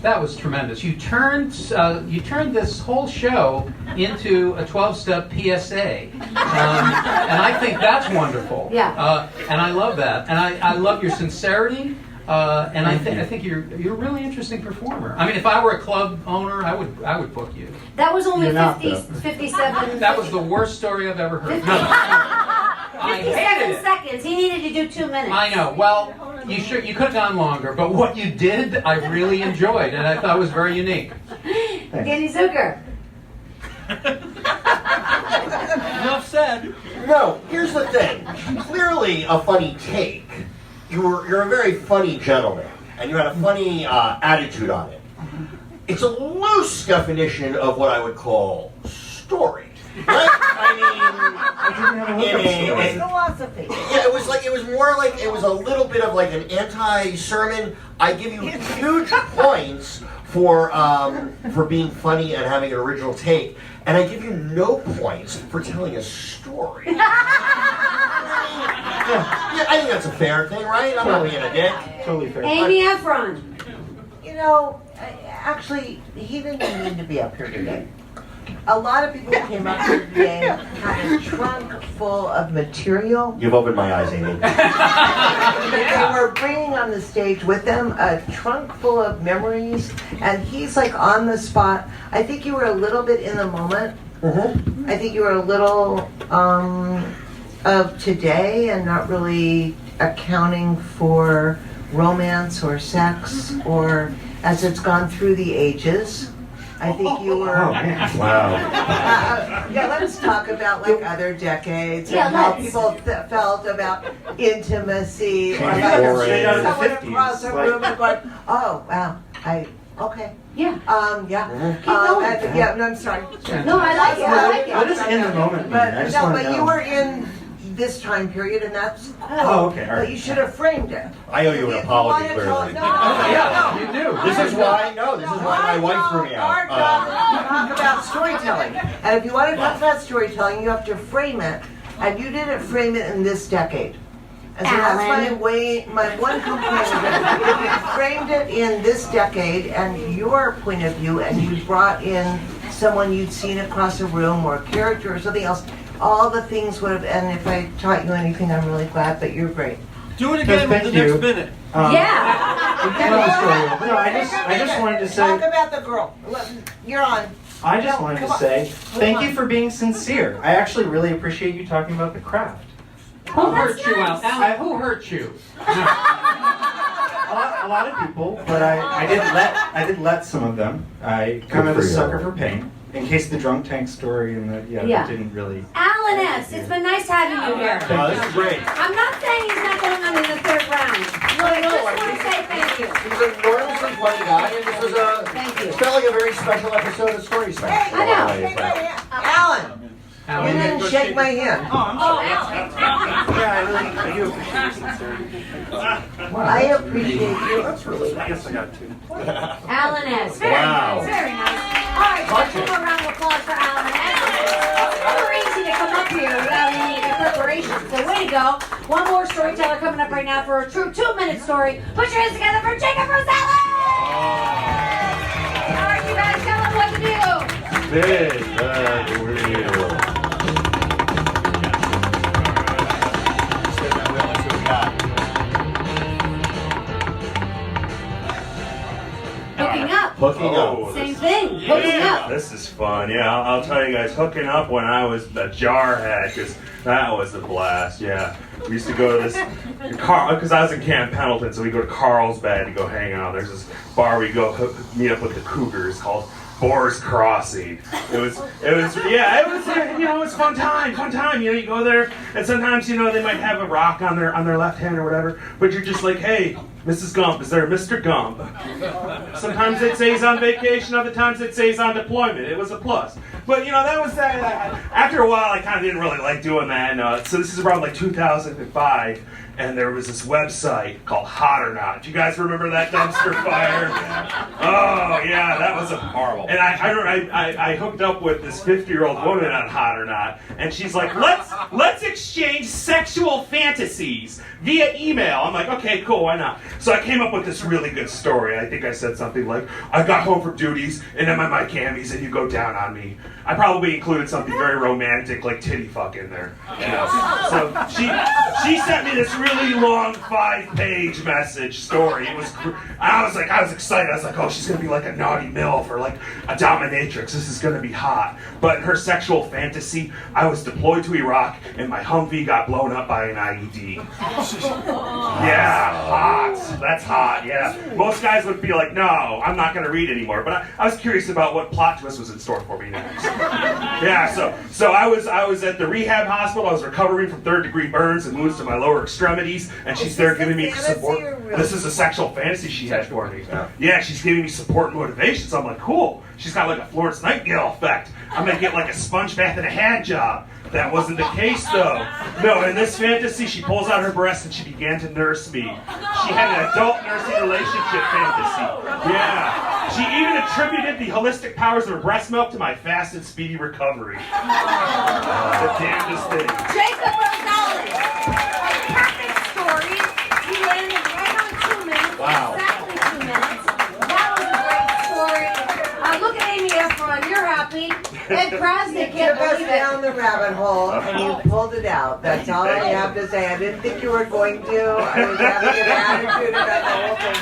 that was tremendous. You turned this whole show into a 12-step PSA, and I think that's wonderful. Yeah. And I love that, and I love your sincerity. And I think you're a really interesting performer. I mean, if I were a club owner, I would book you. That was only You're not, 57. That was the worst story I've ever heard. 57 seconds. He needed to do 2 minutes. I know. Well, you could have gone longer, but what you did, I really enjoyed, and I thought was very unique. Kenny Zucker. Enough said. No, here's the thing. Clearly a funny take. You're a very funny gentleman, and you had a funny attitude on it. It's a loose definition of what I would call story. Right? I mean, It was philosophy. Yeah, it was more like it was a little bit of like an anti-sermon. I give you huge points for being funny and having an original take, and I give you no points for telling a story. Yeah, I think that's a fair thing, right? I'm not being a dick. Totally fair. Amy Efron. You know, actually, he didn't mean to be up here today. A lot of people who came up here today had a trunk full of material. You've opened my eyes, Amy. They were bringing on the stage with them a trunk full of memories, and he's like on the spot. I think you were a little bit in the moment. Mm-hmm. I think you were a little of today and not really accounting for romance or sex or as it's gone through the ages. I think you were. Oh, man. Wow. Yeah, let's talk about like other decades Yeah, and how let's. people felt about intimacy or Change like foray. Straight out of the someone 50s, across the room and going, oh wow, okay. Yeah. Yeah. Keep going. Yeah, no, I'm sorry. No, I like it. I like it. What does in the moment mean? I But just no, want to but know. you were in this time period, and that's cool. Oh, okay, all right. But you should have framed it. I owe you an If apology, wanted to- clearly. No, Yeah, no, you do. This is why my wife threw me Our out. job is to talk about storytelling. And if you want to talk about storytelling, you have to frame it. And you didn't frame it in this decade. And so that's my one complaint is that if you framed it in this decade and your point of view, and you brought in someone you'd seen across a room or a character or something else, all the things would have, and if I taught you anything, I'm really glad, but you're great. Do it again with the next minute. Yeah. No, I just wanted to say. Talk about the girl. You're on. I just wanted to say thank you for being sincere. I actually really appreciate you talking about the craft. Who hurt you, Alan? Who hurt you? A lot of people, but I did let some of them. I kind of a sucker for pain. In case the drunk tank story and the Yeah. that didn't really. Alan S., it's been nice having you here. Oh, this is great. I'm not saying he's not going on in the third round. No, I just want to say thank you. He's an enormously funny guy, and this was it felt like a very special episode of Story Smash. I know. Alan. You didn't shake my hand. Yeah, I do appreciate your sincerity. I appreciate you. That's really nice. I guess I got two. Alan S. Very Wow. nice. Very nice. All right, let's give a round of applause for Alan S. It's never easy to come up here without any preparation. So way to go. One more storyteller coming up right now for a true 2-minute story. Put your hands together for Jacob Rosales! All right, you guys, tell him what to do. Big bad wheel. hooking up. Hooking up. Same thing. Hooking up. This is fun. Yeah, I'll tell you guys, hooking up when I was a jarhead, because that was a blast. Yeah, we used to go to this because I was in Camp Pendleton, so we go to Carlsbad to go hang out. There's this bar we go meet up with the Cougars called Boar's Crossing. It was fun time. You know, you go there, and sometimes, you know, they might have a rock on their left hand or whatever, but you're just like, hey, Mrs. Gump, is there a Mr. Gump? Sometimes they'd say he's on vacation, other times they'd say he's on deployment. It was a plus. But, you know, that was that. After a while, I kind of didn't really like doing that. And, so this is around like 2005. And there was this website called Hot or Not. Do you guys remember that dumpster fire? Oh, yeah, that was a horrible. And I hooked up with this 50-year-old woman on Hot or Not, and she's like, let's exchange sexual fantasies via email. I'm like, okay, cool, why not? So I came up with this really good story. I think I said something like, I got home from duties, and I'm at my camis, and you go down on me. I probably included something very romantic, like titty fuck in there. You know? So she sent me this really long 5-page message story. I was excited. I was like, oh, she's gonna be like a naughty MILF or like a dominatrix. This is gonna be hot. But her sexual fantasy, I was deployed to Iraq and my Humvee got blown up by an IED. Yeah, hot. That's hot. Yeah. Most guys would be like, no, I'm not gonna read anymore. But I was curious about what plot twist was in store for me next. Yeah. So I was at the rehab hospital. I was recovering from 3rd-degree burns and wounds to my lower extremities. And she's there giving me support. This is a sexual fantasy she had for me. Yeah, she's giving me support and motivation. So I'm like, cool. She's got like a Florence Nightingale effect. I'm gonna get like a sponge bath and a hand job. That wasn't the case though. No, in this fantasy, she pulls out her breast and she began to nurse me. She had an adult nursing relationship fantasy. Yeah. She even attributed the holistic powers of her breast milk to my fast and speedy recovery. The damnedest thing. Jacob Rosales. Perfect story. He landed right on 2 minutes. Wow. Exactly 2 minutes. That was a great story. Look at Amy Efron. You're happy. Ed Krasnick can't took us believe it. down the rabbit hole and you pulled it out. That's all I have to say. I didn't think you were going to. I was having an attitude about the whole thing.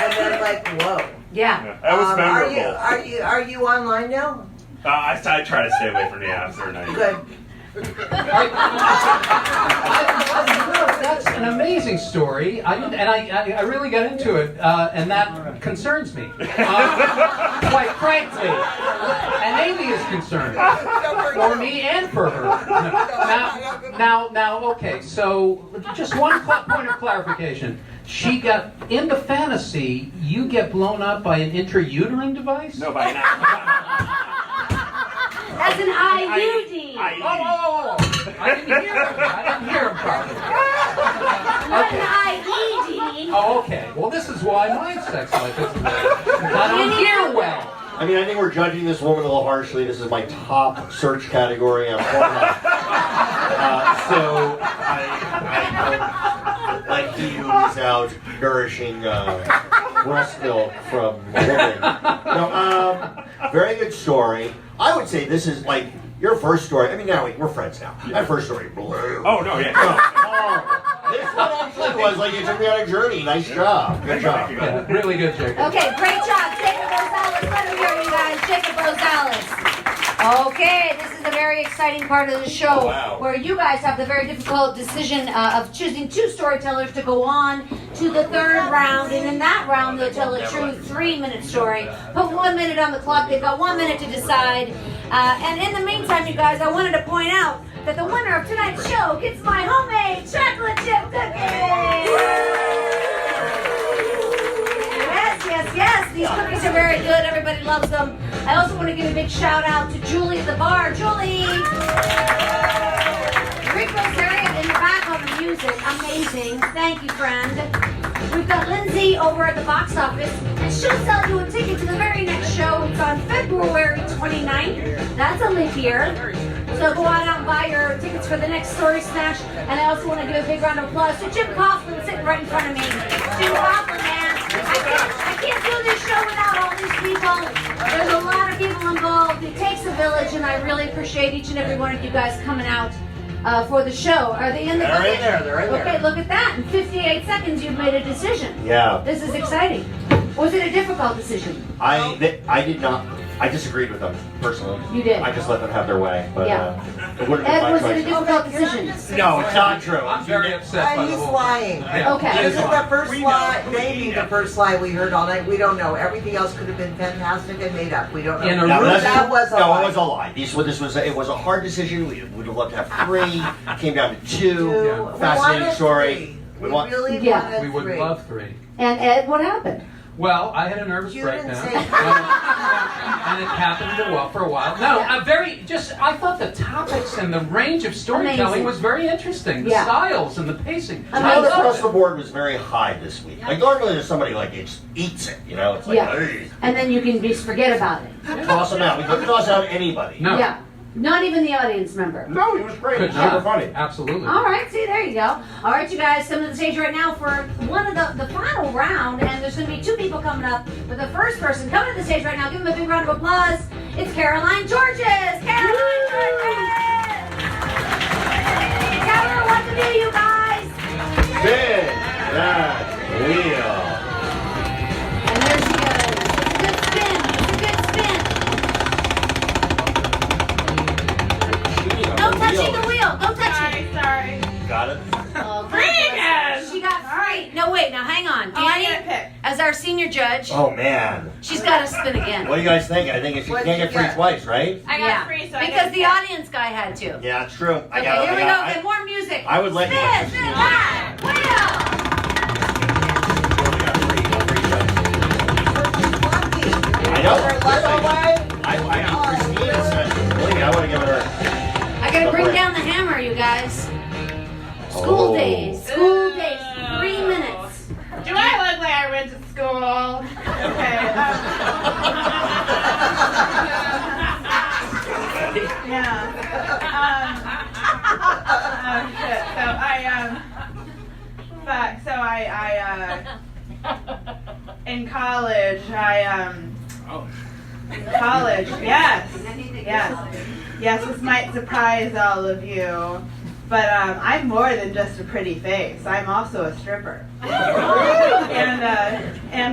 And then like, whoa. Yeah. That was memorable. Are you online now? I try to stay away from the apps. They're nice. Good. That's an amazing story. I really got into it, and that concerns me, quite frankly. And Amy is concerned for me and for her. Now, okay. So, just one point of clarification. She got into fantasy. You get blown up by an intrauterine device? No, by an That's an IUD. Oh. I didn't hear him properly. Not an IED. Oh, okay. Well, this is why my sex life isn't I don't hear well. I mean, I think we're judging this woman a little harshly. This is my top search category on Pornhub. So I like to use out nourishing breast milk from a woman. No, very good story. I would say this is like your first story. I mean, now we're friends now. My first story blew. Oh, no, yeah. This one actually was like you took me on a journey. Nice job. Good job. Yeah, really good, Jacob. Okay, great job. Jacob Rosales. Let me hear you guys. Jacob Rosales. Okay, this is a very exciting part of the show where you guys have the very difficult decision of choosing 2 storytellers to go on to the 3rd round. And in that round, they'll tell a true 3-minute story. Put 1 minute on the clock. They've got 1 minute to decide. And in the meantime, you guys, I wanted to point out that the winner of tonight's show gets my homemade chocolate chip cookies. Yes. These cookies are very good. Everybody loves them. I also want to give a big shout out to Julie at the bar. Julie! Rick Rosaria in the back on the music. Amazing. Thank you, friend. We've got Lindsay over at the box office, and she'll sell you a ticket to the very next show. It's on February 29th. That's a leap year. So go on out and buy your tickets for the next Story Smash. And I also want to give a big round of applause to Jim Coughlin sitting right in front of me. Jim Coughlin, man. I can't do this show without all these people. There's a lot of people involved. It takes a village, and I really appreciate each and every one of you guys coming out for the show. Are they in the They're in there. Okay, look at that. In 58 seconds, you've made a decision. Yeah. This is exciting. Was it a difficult decision? I did not. I disagreed with them personally. You did? I just let them have their way. But it wouldn't have Ed, been was my it a choice. difficult decision? No, it's not true. I'm very upset by the He's whole lying. Yeah. Okay. This is He is the first We lie, know. maybe the first lie we heard all night. We don't know. Everything else could have been fantastic and made up. We don't know. In a No, room- that's- That was a no, lie. it was a lie. It was a hard decision. We would have loved to have 3. Came down to 2. We Fascinating wanted story. 3. We really Yeah. wanted We would 3. love 3. And Ed, what happened? Well, I had a nervous You breakdown, didn't say- and it happened for a while. No, I thought the topics and the range of storytelling Amazing. was very interesting. The Yeah. styles and the pacing. Amazing. I All loved across it. the board was very high this week. Like normally there's somebody like it just eats it, you know? It's like, Yeah. hey, And then you can just forget about it. toss them out. We couldn't toss out anybody. No. Yeah. Not even the audience member. No, he was great. It Good was super job. funny. Absolutely. All right, see, there you go. All right, you guys, come to the stage right now for one of the final round, and there's going to be 2 people coming up. But the first person coming to the stage right now, give them a big round of applause. It's Caroline Georges. Caroline Georges. Tell her what to do, you guys. Spin that wheel. And there she goes. It's a good spin. It's a good spin. No touching the wheel. No touching. Sorry. Got it? Oh, Free again. She got free. No, wait. Now, hang on. Oh, I Danny, gotta pick. as our senior judge, Oh man. she's got to spin again. What do you guys think? I think if you What'd can't you get free get? twice, right? I got Yeah, free, so I because get the audience guy had to. Yeah, it's true. Okay, here we go. Get more music. I would let you spin, let spin this- that wheel. I know. Her left away. I mean, Christine said, believe me, I would have given her. I gotta bring break. down the hammer, you guys. School Oh. days. School days. 3 minutes. Do I look like I went to school? Okay. Yeah. Oh shit. So in college, college, yes. Yes, this might surprise all of you, but I'm more than just a pretty face. I'm also a stripper. And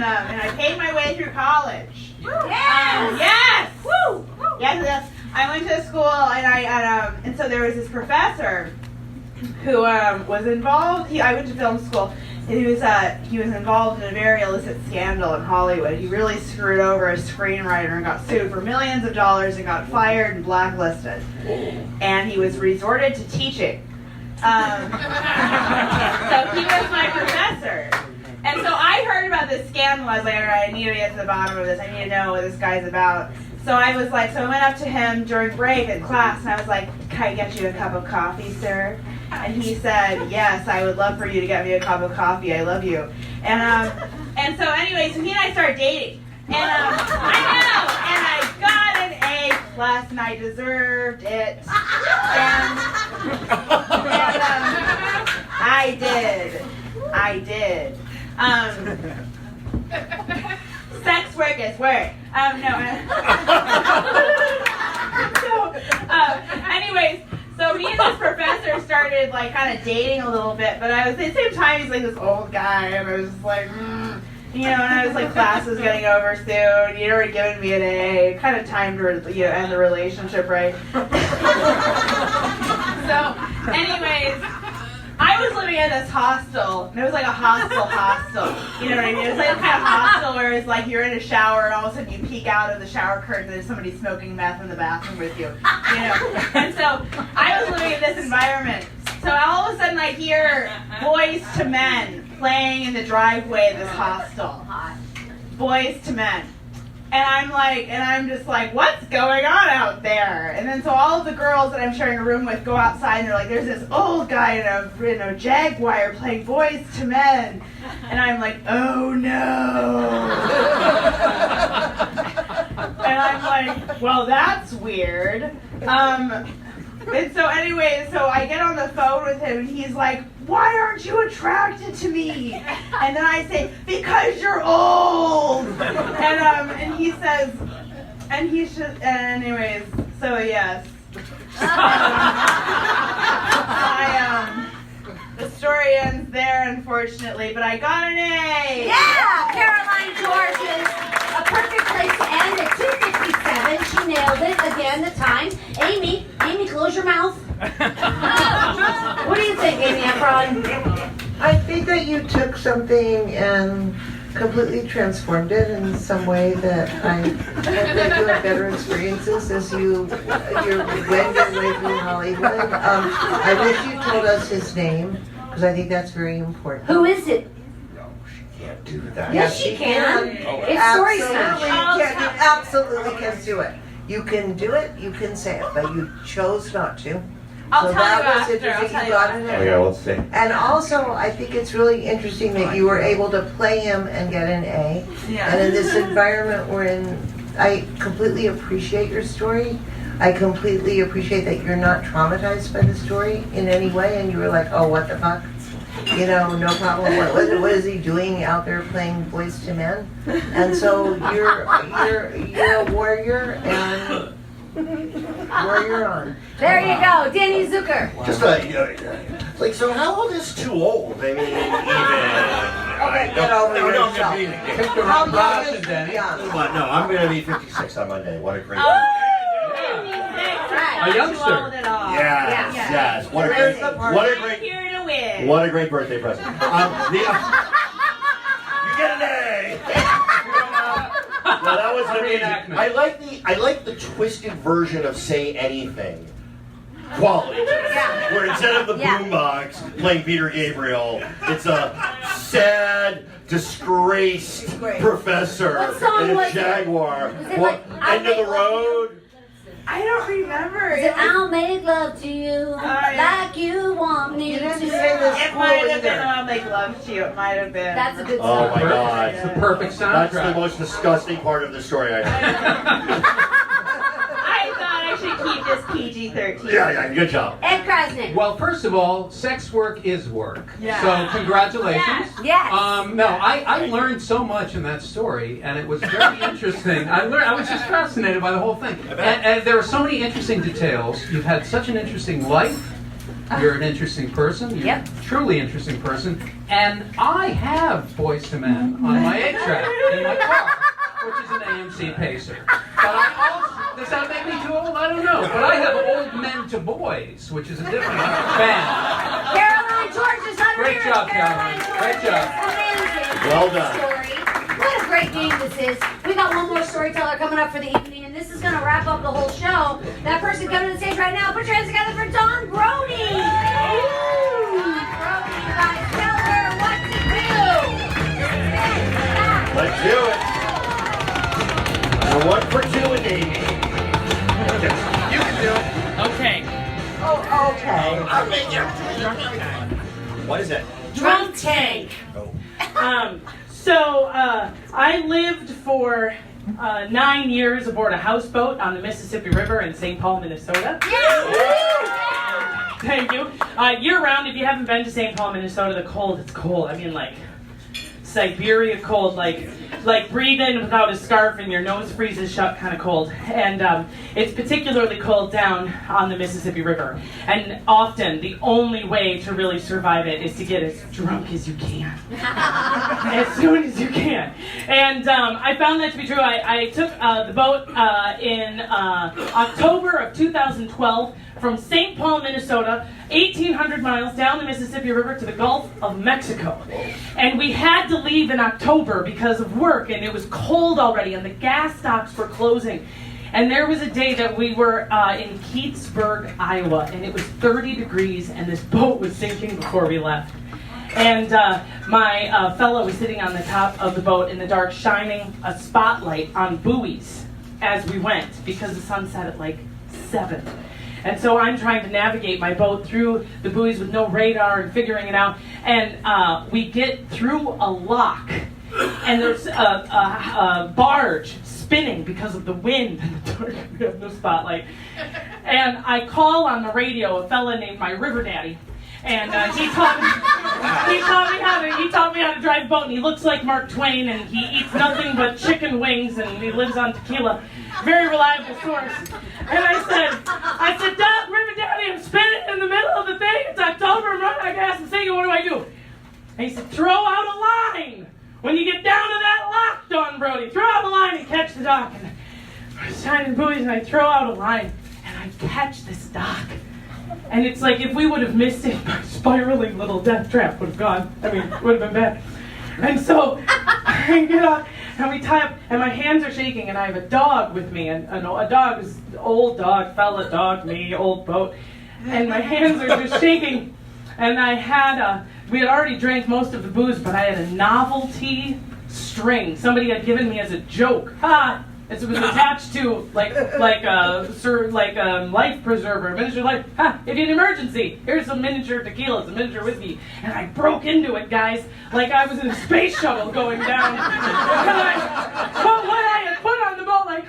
I paid my way through college. Yes! Woo! Yes. I went to school and so there was this professor who was involved. I went to film school. And he was involved in a very illicit scandal in Hollywood. He really screwed over a screenwriter and got sued for millions of dollars and got fired and blacklisted. And he was resorted to teaching. So he was my professor. And so I heard about this scandal. I was like, all right, I need to get to the bottom of this. I need to know what this guy's about. So I went up to him during break in class, and I was like, can I get you a cup of coffee, sir? And he said, yes, I would love for you to get me a cup of coffee. I love you. And so anyway, so he and I started dating. And I know, and I got an A+, and I deserved it. And I did. Sex work is work. Anyways, so me and this professor started like kind of dating a little bit, but I was at the same time he's like this old guy, and I was just like, you know, and I was like, class was getting over soon. He'd already given me an A. Kind of time to end the relationship, right? So, anyways. I was living in this hostel, and it was like a hostel. You know what I mean? It was like a kind of hostel where it's like you're in a shower, and all of a sudden you peek out of the shower curtain, and there's somebody smoking meth in the bathroom with you. You know? And so I was living in this environment. So all of a sudden I hear Boys to Men playing in the driveway of this hostel. Boys to Men. And I'm just like, what's going on out there? And then so all of the girls that I'm sharing a room with go outside and they're like, there's this old guy in a Jaguar playing Boys to Men. And I'm like, oh no. And I'm like, well, that's weird. And so anyway, so I get on the phone with him and he's like, why aren't you attracted to me? And then I say, because you're old. And he says, and he should, anyways, so yes. The story ends there, unfortunately, but I got an A. Yeah, Caroline George's a perfect place to end at 2:57. She nailed it again. The time. Amy, close your mouth. What do you think, Amy Efron? I think that you took something and completely transformed it in some way that I hope that you have better experiences as you wend your way through Hollywood. I wish you told us his name because I think that's very important. Who is it? Can't do that. Yes, she can. It's Story Smash. You absolutely can do it. You can do it, you can say it, but you chose not to. I'll So tell that you was after. interesting. I'll tell You you got after. it in. Okay, let's see. And also, I think it's really interesting that you were able to play him and get an A. Yeah. And in this environment we're in, I completely appreciate your story. I completely appreciate that you're not traumatized by the story in any way, and you were like, oh, what the fuck? You know, no problem. What is he doing out there playing Boys to Men? And so you're a warrior, and warrior on. There you go, Danny Zucker. Just like, so how old is too old? I mean, even. Get over No, yourself. I'm being a kid. Pick the How wrong long person, is Danny. But no, I'm going to be 56 on Monday. What a great. A youngster. Yes. What a great. Here to win. What a great birthday present. You get an A. No, that was amazing. I like the twisted version of Say Anything. Quality. Where instead of the boombox playing Peter Gabriel, it's a sad, disgraced professor What song in a was it? Jaguar. Was it like, End of the road. I don't remember. Is it I'll make love to you like you want me to? didn't say this. It might have been I'll Make Love to You. It might have been. That's a good Oh song. my God. It's the perfect soundtrack. That's the most disgusting part of the story I heard. I thought I should keep this PG-13. Yeah, good job. Ed Krasnick. Well, first of all, sex work is work. Yeah. So congratulations. Yes. No, I learned so much in that story, and it was very interesting. I was just fascinated by the whole thing. And there are so many interesting details. You've had such an interesting life. You're an interesting person. You're a truly interesting person. And I have Boys to Men on my 8-track in my car, which is an AMC Pacer. But I also, does that make me too old? I don't know. But I have Old Men to Boys, which is a different band. Caroline George is on Great job, Caroline. Great job. Amazing. Well done. Story. What a great game this is. We got one more storyteller coming up for the evening, and this is going to wrap up the whole show. That person coming to the stage right now, put your hands together for Dawn Brody. Dawn Brody, you guys, tell her what to do. Let's do it. One for two and Amy. You can do it. Okay. Oh, okay. I'll make you. What is it? Drunk tank. So I lived for 9 years aboard a houseboat on the Mississippi River in St. Paul, Minnesota. Thank you. Year round, if you haven't been to St. Paul, Minnesota, it's cold. I mean, like Siberia cold, like breathe in without a scarf and your nose freezes shut kind of cold. And it's particularly cold down on the Mississippi River. And often the only way to really survive it is to get as drunk as you can. As soon as you can. And I found that to be true. I took the boat in October of 2012 from St. Paul, Minnesota, 1,800 miles down the Mississippi River to the Gulf of Mexico. And we had to leave in October because of work, and it was cold already, and the gas stops were closing. And there was a day that we were in Keatsburg, Iowa, and it was 30 degrees, and this boat was sinking before we left. And my fellow was sitting on the top of the boat in the dark, shining a spotlight on buoys as we went, because the sun set at like 7. And so I'm trying to navigate my boat through the buoys with no radar and figuring it out. And we get through a lock, and there's a barge spinning because of the wind and the dark. We have no spotlight. And I call on the radio a fella named my river daddy. And he taught me how to drive a boat, and he looks like Mark Twain, and he eats nothing but chicken wings, and he lives on tequila. Very reliable source. And I said, Doug, River Daddy, Brody, I'm spinning in the middle of the thing. It's October. I'm running out of gas and singing. What do I do? And he said, throw out a line. When you get down to that lock, Don Brody, throw out a line and catch the dock. And I was signing buoys and I throw out a line and I catch this dock. And it's like if we would have missed it, my spiraling little death trap would have gone. I mean, it would have been bad. And so I get up and we tie up, and my hands are shaking, and I have a dog with me, and a dog is old dog, fella dog, me, old boat, and my hands are just shaking. And I had we had already drank most of the booze, but I had a novelty string somebody had given me as a joke. It was attached to like life preserver, miniature life. If you had an emergency, here's some miniature tequila, some miniature whiskey. And I broke into it, guys, like I was in a space shuttle going down. But what I had put on the boat, like,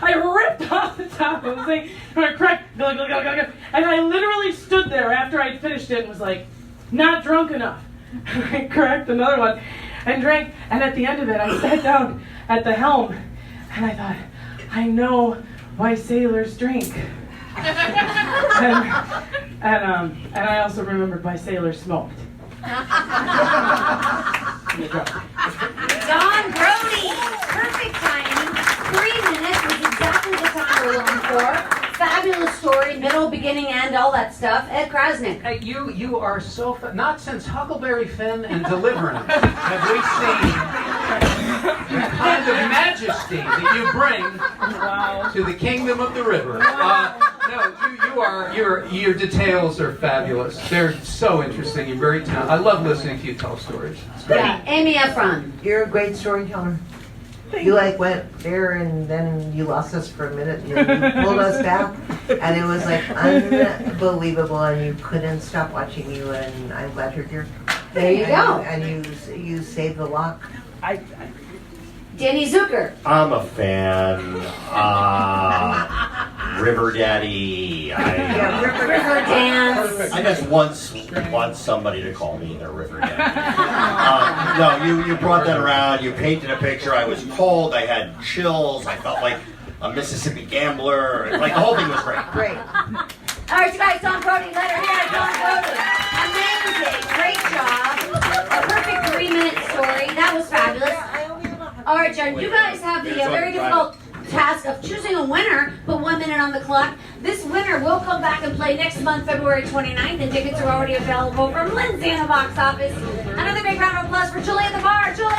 I ripped off the top of the thing, and I cracked, and I literally stood there after I'd finished it and was like, not drunk enough. I cracked another one and drank, and at the end of it, I sat down at the helm. And I thought, I know why sailors drink. and I also remembered why sailors smoked. Don Brody, perfect timing. 3 minutes was exactly the time we were looking for. Fabulous story, middle, beginning, end, all that stuff. Ed Krasnick. Hey, you are so not since Huckleberry Finn and Deliverance have we seen the kind of majesty that you bring to the kingdom of the river. No, your details are fabulous. They're so interesting. You're very talented. I love listening to you tell stories. Yeah, Amy Efron. You're a great storyteller. You like went there and then you lost us for a minute and then you pulled us back and it was like unbelievable and you couldn't stop watching you and I'm glad you're here. There you go. And you saved the lock. Danny Zucker. I'm a fan. River Daddy. River Dance. I just want somebody to call me their River Daddy. No, you brought that around. You painted a picture. I was cold. I had chills. I felt like a Mississippi gambler. Like the whole thing was great. Great. All right, you guys, Don Brody, let her hear it. Don Brody. Amazing. Great job. A perfect 3-minute story. That was fabulous. All right, John, you guys have the very difficult task of choosing a winner. Put 1 minute on the clock. This winner will come back and play next month, February 29th, and tickets are already available from Lindsay in the box office. Another big round of applause for Julie at the bar. Julie!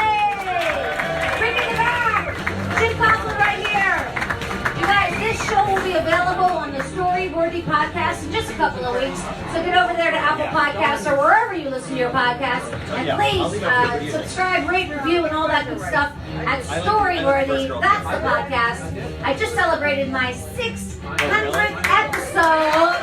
Bring it back! Jim Coughlin right here. You guys, this show will be available on the Storyworthy podcast in just a couple of weeks. So get over there to Apple Podcasts or wherever you listen to your podcasts. And please subscribe, rate, review, and all that good stuff at Storyworthy. That's the podcast. I just celebrated my 600th episode.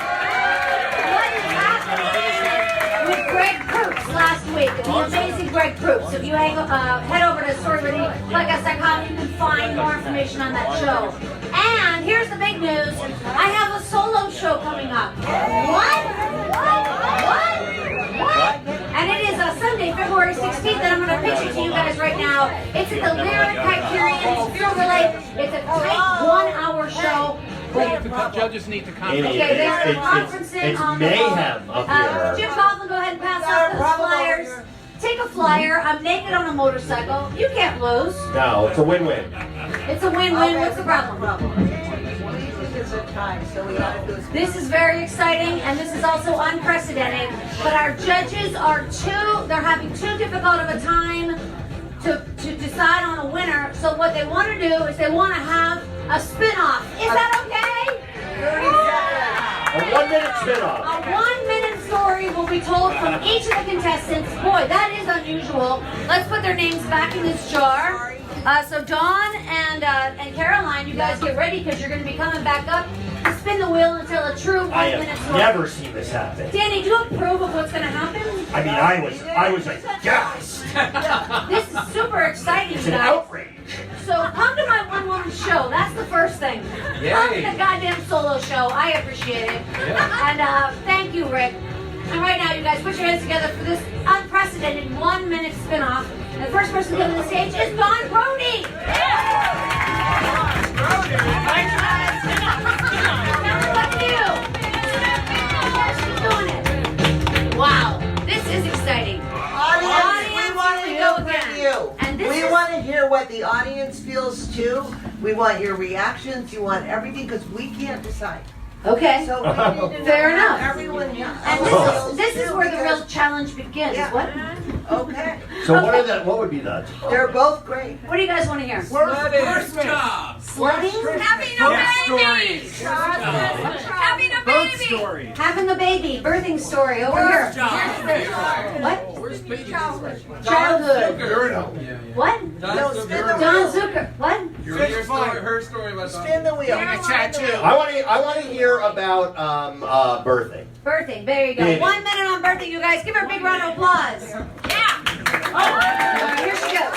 What is happening with Greg Proops last week? The amazing Greg Proops. If you head over to StoryworthyPodcast.com, you can find more information on that show. And here's the big news. I have a solo show coming up. What? And it is Sunday, February 16th, and I'm going to pitch it to you guys right now. It's at the Lyric Hyperion Spirit Lake. It's a tight 1-hour show. The judges need to comment. Okay, they're conferencing on the mayhem up here. Jim Coughlin, go ahead and pass out those flyers. Take a flyer. I'm naked on a motorcycle. You can't lose. No, it's a win-win. It's a win-win. What's the problem? This is very exciting, and this is also unprecedented. But our judges they're having too difficult of a time to decide on a winner. So what they want to do is they want to have a spin-off. Is that okay? A 1-minute spin-off. A 1-minute story will be told from each of the contestants. Boy, that is unusual. Let's put their names back in this jar. So Dawn and Caroline, you guys get ready because you're going to be coming back up to spin the wheel until a true 1-minute story. Never seen this happen. Danny, do you approve of what's going to happen? I mean, I was aghast. This is super exciting, It's an guys. outrage. So come to my one-woman show. That's the first thing. Yay. Come to the goddamn solo show. I appreciate it. Yeah. And thank you, Rick. And right now, you guys, put your hands together for this unprecedented 1-minute spin-off. And the first person to come to the stage is Don Brody. Now what do you? feels too. We want your reactions. You want everything because we can't decide. Okay. So we need to Fair know enough. how everyone else And this is feels where the real because- challenge begins. Yeah. What? Okay. So what would be that? They're both great. What do you guys want to hear? First job. Sledding? Having a baby. Having a Both baby. stories. Having a baby. Birthing story over here. What? Where's baby? Childhood. What? No, spin the John wheel. Zucker. What? Your story, her story about Spin the wheel. I want to hear about birthing. Birthing. There you go. Baby. 1 minute on birthing, you guys. Give her a big round of applause. Here she goes.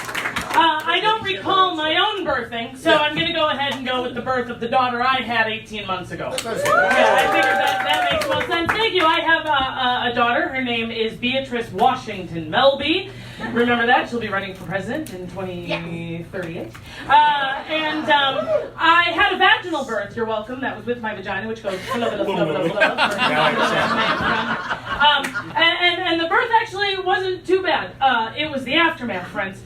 I don't recall my own birthing, so I'm going to go ahead and go with the birth of the daughter I had 18 months ago. Yeah, I figured that makes most sense. Thank you. I have a daughter. Her name is Beatrice Washington Melby. Remember that? She'll be running for president in 2038. I had a vaginal birth. You're welcome. That was with my vagina, which goes blah, blah, blah, blah, blah. And the birth actually wasn't too bad. It was the aftermath, friends.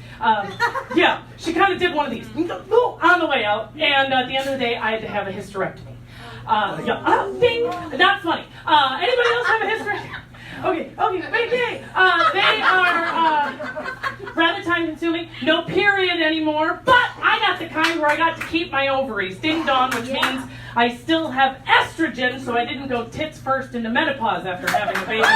Yeah, she kind of did one of these on the way out, and at the end of the day, I had to have a hysterectomy. Ding! Not funny. Anybody else have a hysterectomy? Okay. They are rather time-consuming. No period anymore, but I got the kind where I got to keep my ovaries. Ding dong, which means I still have estrogen, so I didn't go tits first into menopause after having a baby,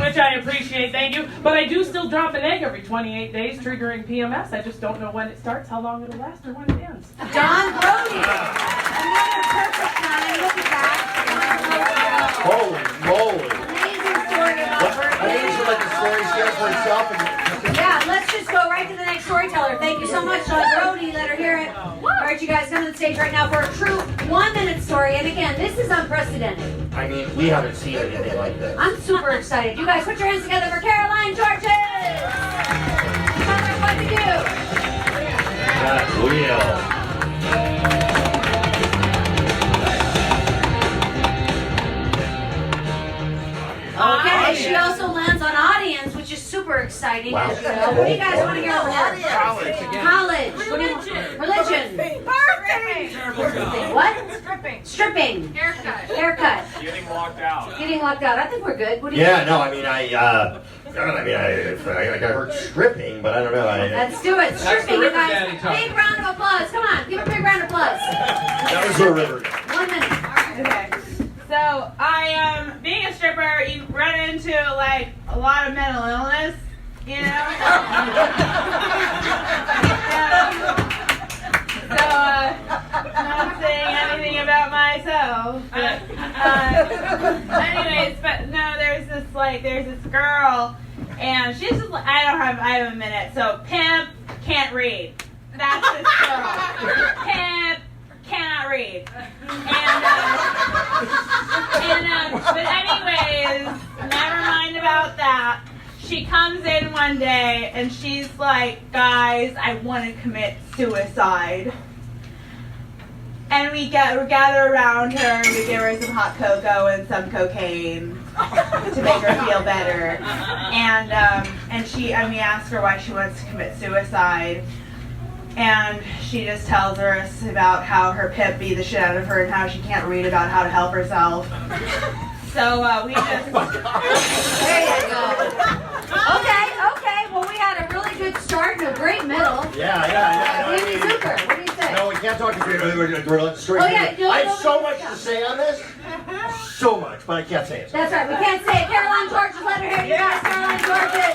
which I appreciate, thank you. But I do still drop an egg every 28 days, triggering PMS. I just don't know when it starts, how long it'll last, or when it ends. Don Brody. Another perfect time. Look at that. Holy moly! Amazing story about birthing. I think we should let the story stand for itself. And Yeah, let's just go right to the next storyteller. Thank you so much, Don Brody. Let her hear it. All right, you guys, come to the stage right now for a true 1 minute story. And again, this is unprecedented. I mean, we haven't seen anything like this. I'm super excited. You guys, put your hands together for Caroline Georges. Tell her what to do. That wheel. Okay, she also lands on audience, which is super exciting. Wow. As you know. What do you guys want to hear over here? College again. College. What do you want? Religion. Birthday. What? Stripping. Haircut. Getting locked out. Getting locked out. I think we're good. What do you Yeah, think? no, I mean, I heard stripping, but I don't know. Let's do it. the Stripping, you River guys. Daddy talk. Big round of applause. Come on, give a big round of applause. That was the river. 1 minute. Okay. So being a stripper, you run into like a lot of mental illness, you know. Not saying anything about myself. But, anyways, but no, there's this girl, and she's just I have a minute. So pimp can't read. That's this girl. Pimp cannot read. But anyways, never mind about that. She comes in one day and she's like, guys, I want to commit suicide. And we gather around her and we give her some hot cocoa and some cocaine to make her feel better. And we ask her why she wants to commit suicide. And she just tells us about how her pimp beat the shit out of her and how she can't read about how to help herself. So we just... There you go. Okay. Well, we had a really good start and a great middle. Yeah. Andy Zucker, what do you say? No, we can't talk to you. We're let the story. Oh, yeah, I have so much to say on this. So much, but I can't say it. That's right, we can't say it. Caroline Georges, let her hear you guys. Caroline Georges.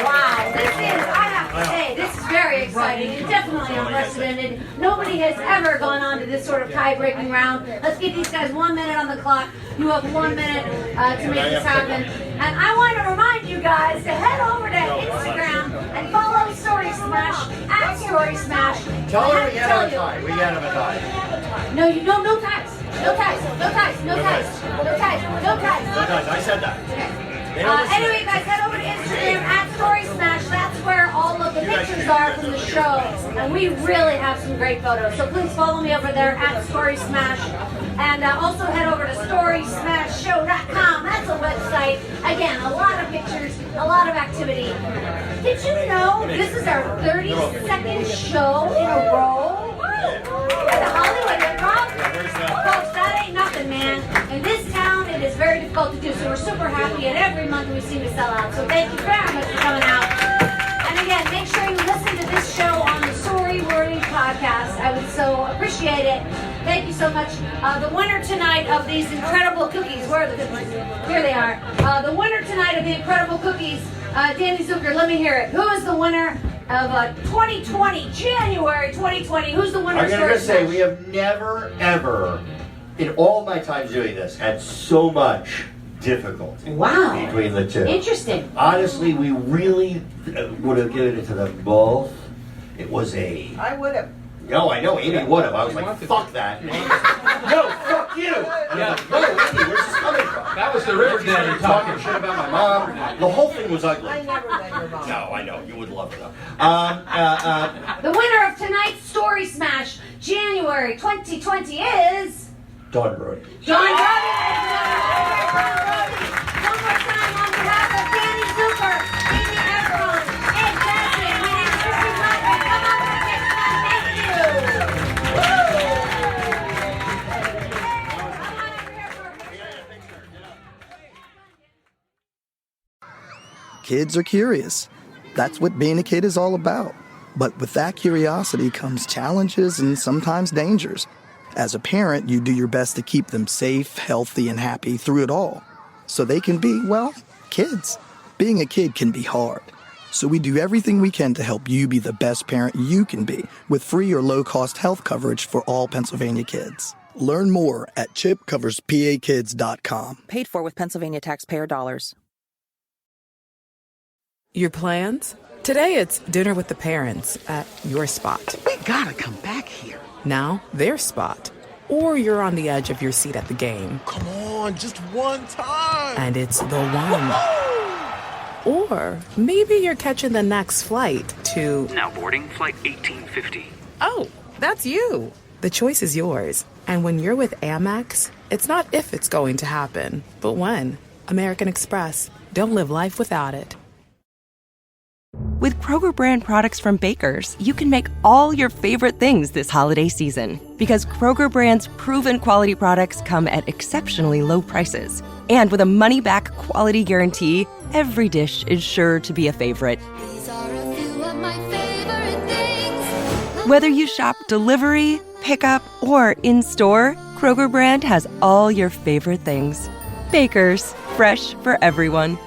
Wow, I have to say, this is very exciting and definitely unprecedented. Nobody has ever gone on to this sort of tie-breaking round. Let's give these guys 1 minute on the clock. You have 1 minute to make this happen. And I want to remind you guys to head over to Instagram and follow Story Smash at Story Smash. Tell her we have a tie. We have a tie. No, no ties. No ties. I said that. Okay. Anyway, guys, head over to Instagram at Story Smash. That's where all of the pictures are from the show, and we really have some great photos. So please follow me over there at Story Smash, and also head over to StorySmashShow.com. That's a website. Again, a lot of pictures, a lot of activity. Did you know this is our 32nd show in a row at the Hollywood Improv? Folks, that ain't nothing, man. In this town, it is very difficult to do, so we're super happy, and every month we seem to sell out. So thank you very much for coming out. And again, make sure you listen to this show on the Story Worthy podcast. I would so appreciate it. Thank you so much. The winner tonight of these incredible cookies, where are the cookies? Here they are. The winner tonight of the incredible cookies, Danny Zucker, let me hear it. Who is the winner of 2020, January 2020? Who's the winner? I'm going to say we have never, ever, in all my time doing this, had so much difficulty between the two. Interesting. Honestly, we really would have given it to them both. It was a... I would have. No, I know, Amy would have. I was like, fuck that. No, fuck you. And I'm like, no, Amy, where's this coming from? That was the river daddy talking shit about my mom. The whole thing was ugly. I never met your mom. No, I know. You would love her though. The winner of tonight's Story Smash, January 2020 is... Dawn Brody. Dawn Brody. One more time on behalf of Danny Zucker, Amy Efron, Ed Jackson, my name is Christy Blackman. Come on, next time. Thank you. Kids are curious. That's what being a kid is all about. But with that curiosity comes challenges and sometimes dangers. As a parent, you do your best to keep them safe, healthy, and happy through it all. So they can be, well, kids. Being a kid can be hard. So we do everything we can to help you be the best parent you can be with free or low-cost health coverage for all Pennsylvania kids. Learn more at chipcoverspakids.com. Paid for with Pennsylvania taxpayer dollars. Your plans? Today it's dinner with the parents at your spot. We gotta come back here. Now, their spot. Or you're on the edge of your seat at the game. Come on, just one time. And it's the one. Or maybe you're catching the next flight to... Now boarding flight 1850. Oh, that's you. The choice is yours. And when you're with Amex, it's not if it's going to happen, but when. American Express. Don't live life without it. With Kroger brand products from Bakers, you can make all your favorite things this holiday season. Because Kroger brand's proven quality products come at exceptionally low prices. And with a money-back quality guarantee, every dish is sure to be a favorite. These are a few of my favorite things. Whether you shop delivery, pickup, or in-store, Kroger brand has all your favorite things. Bakers, fresh for everyone.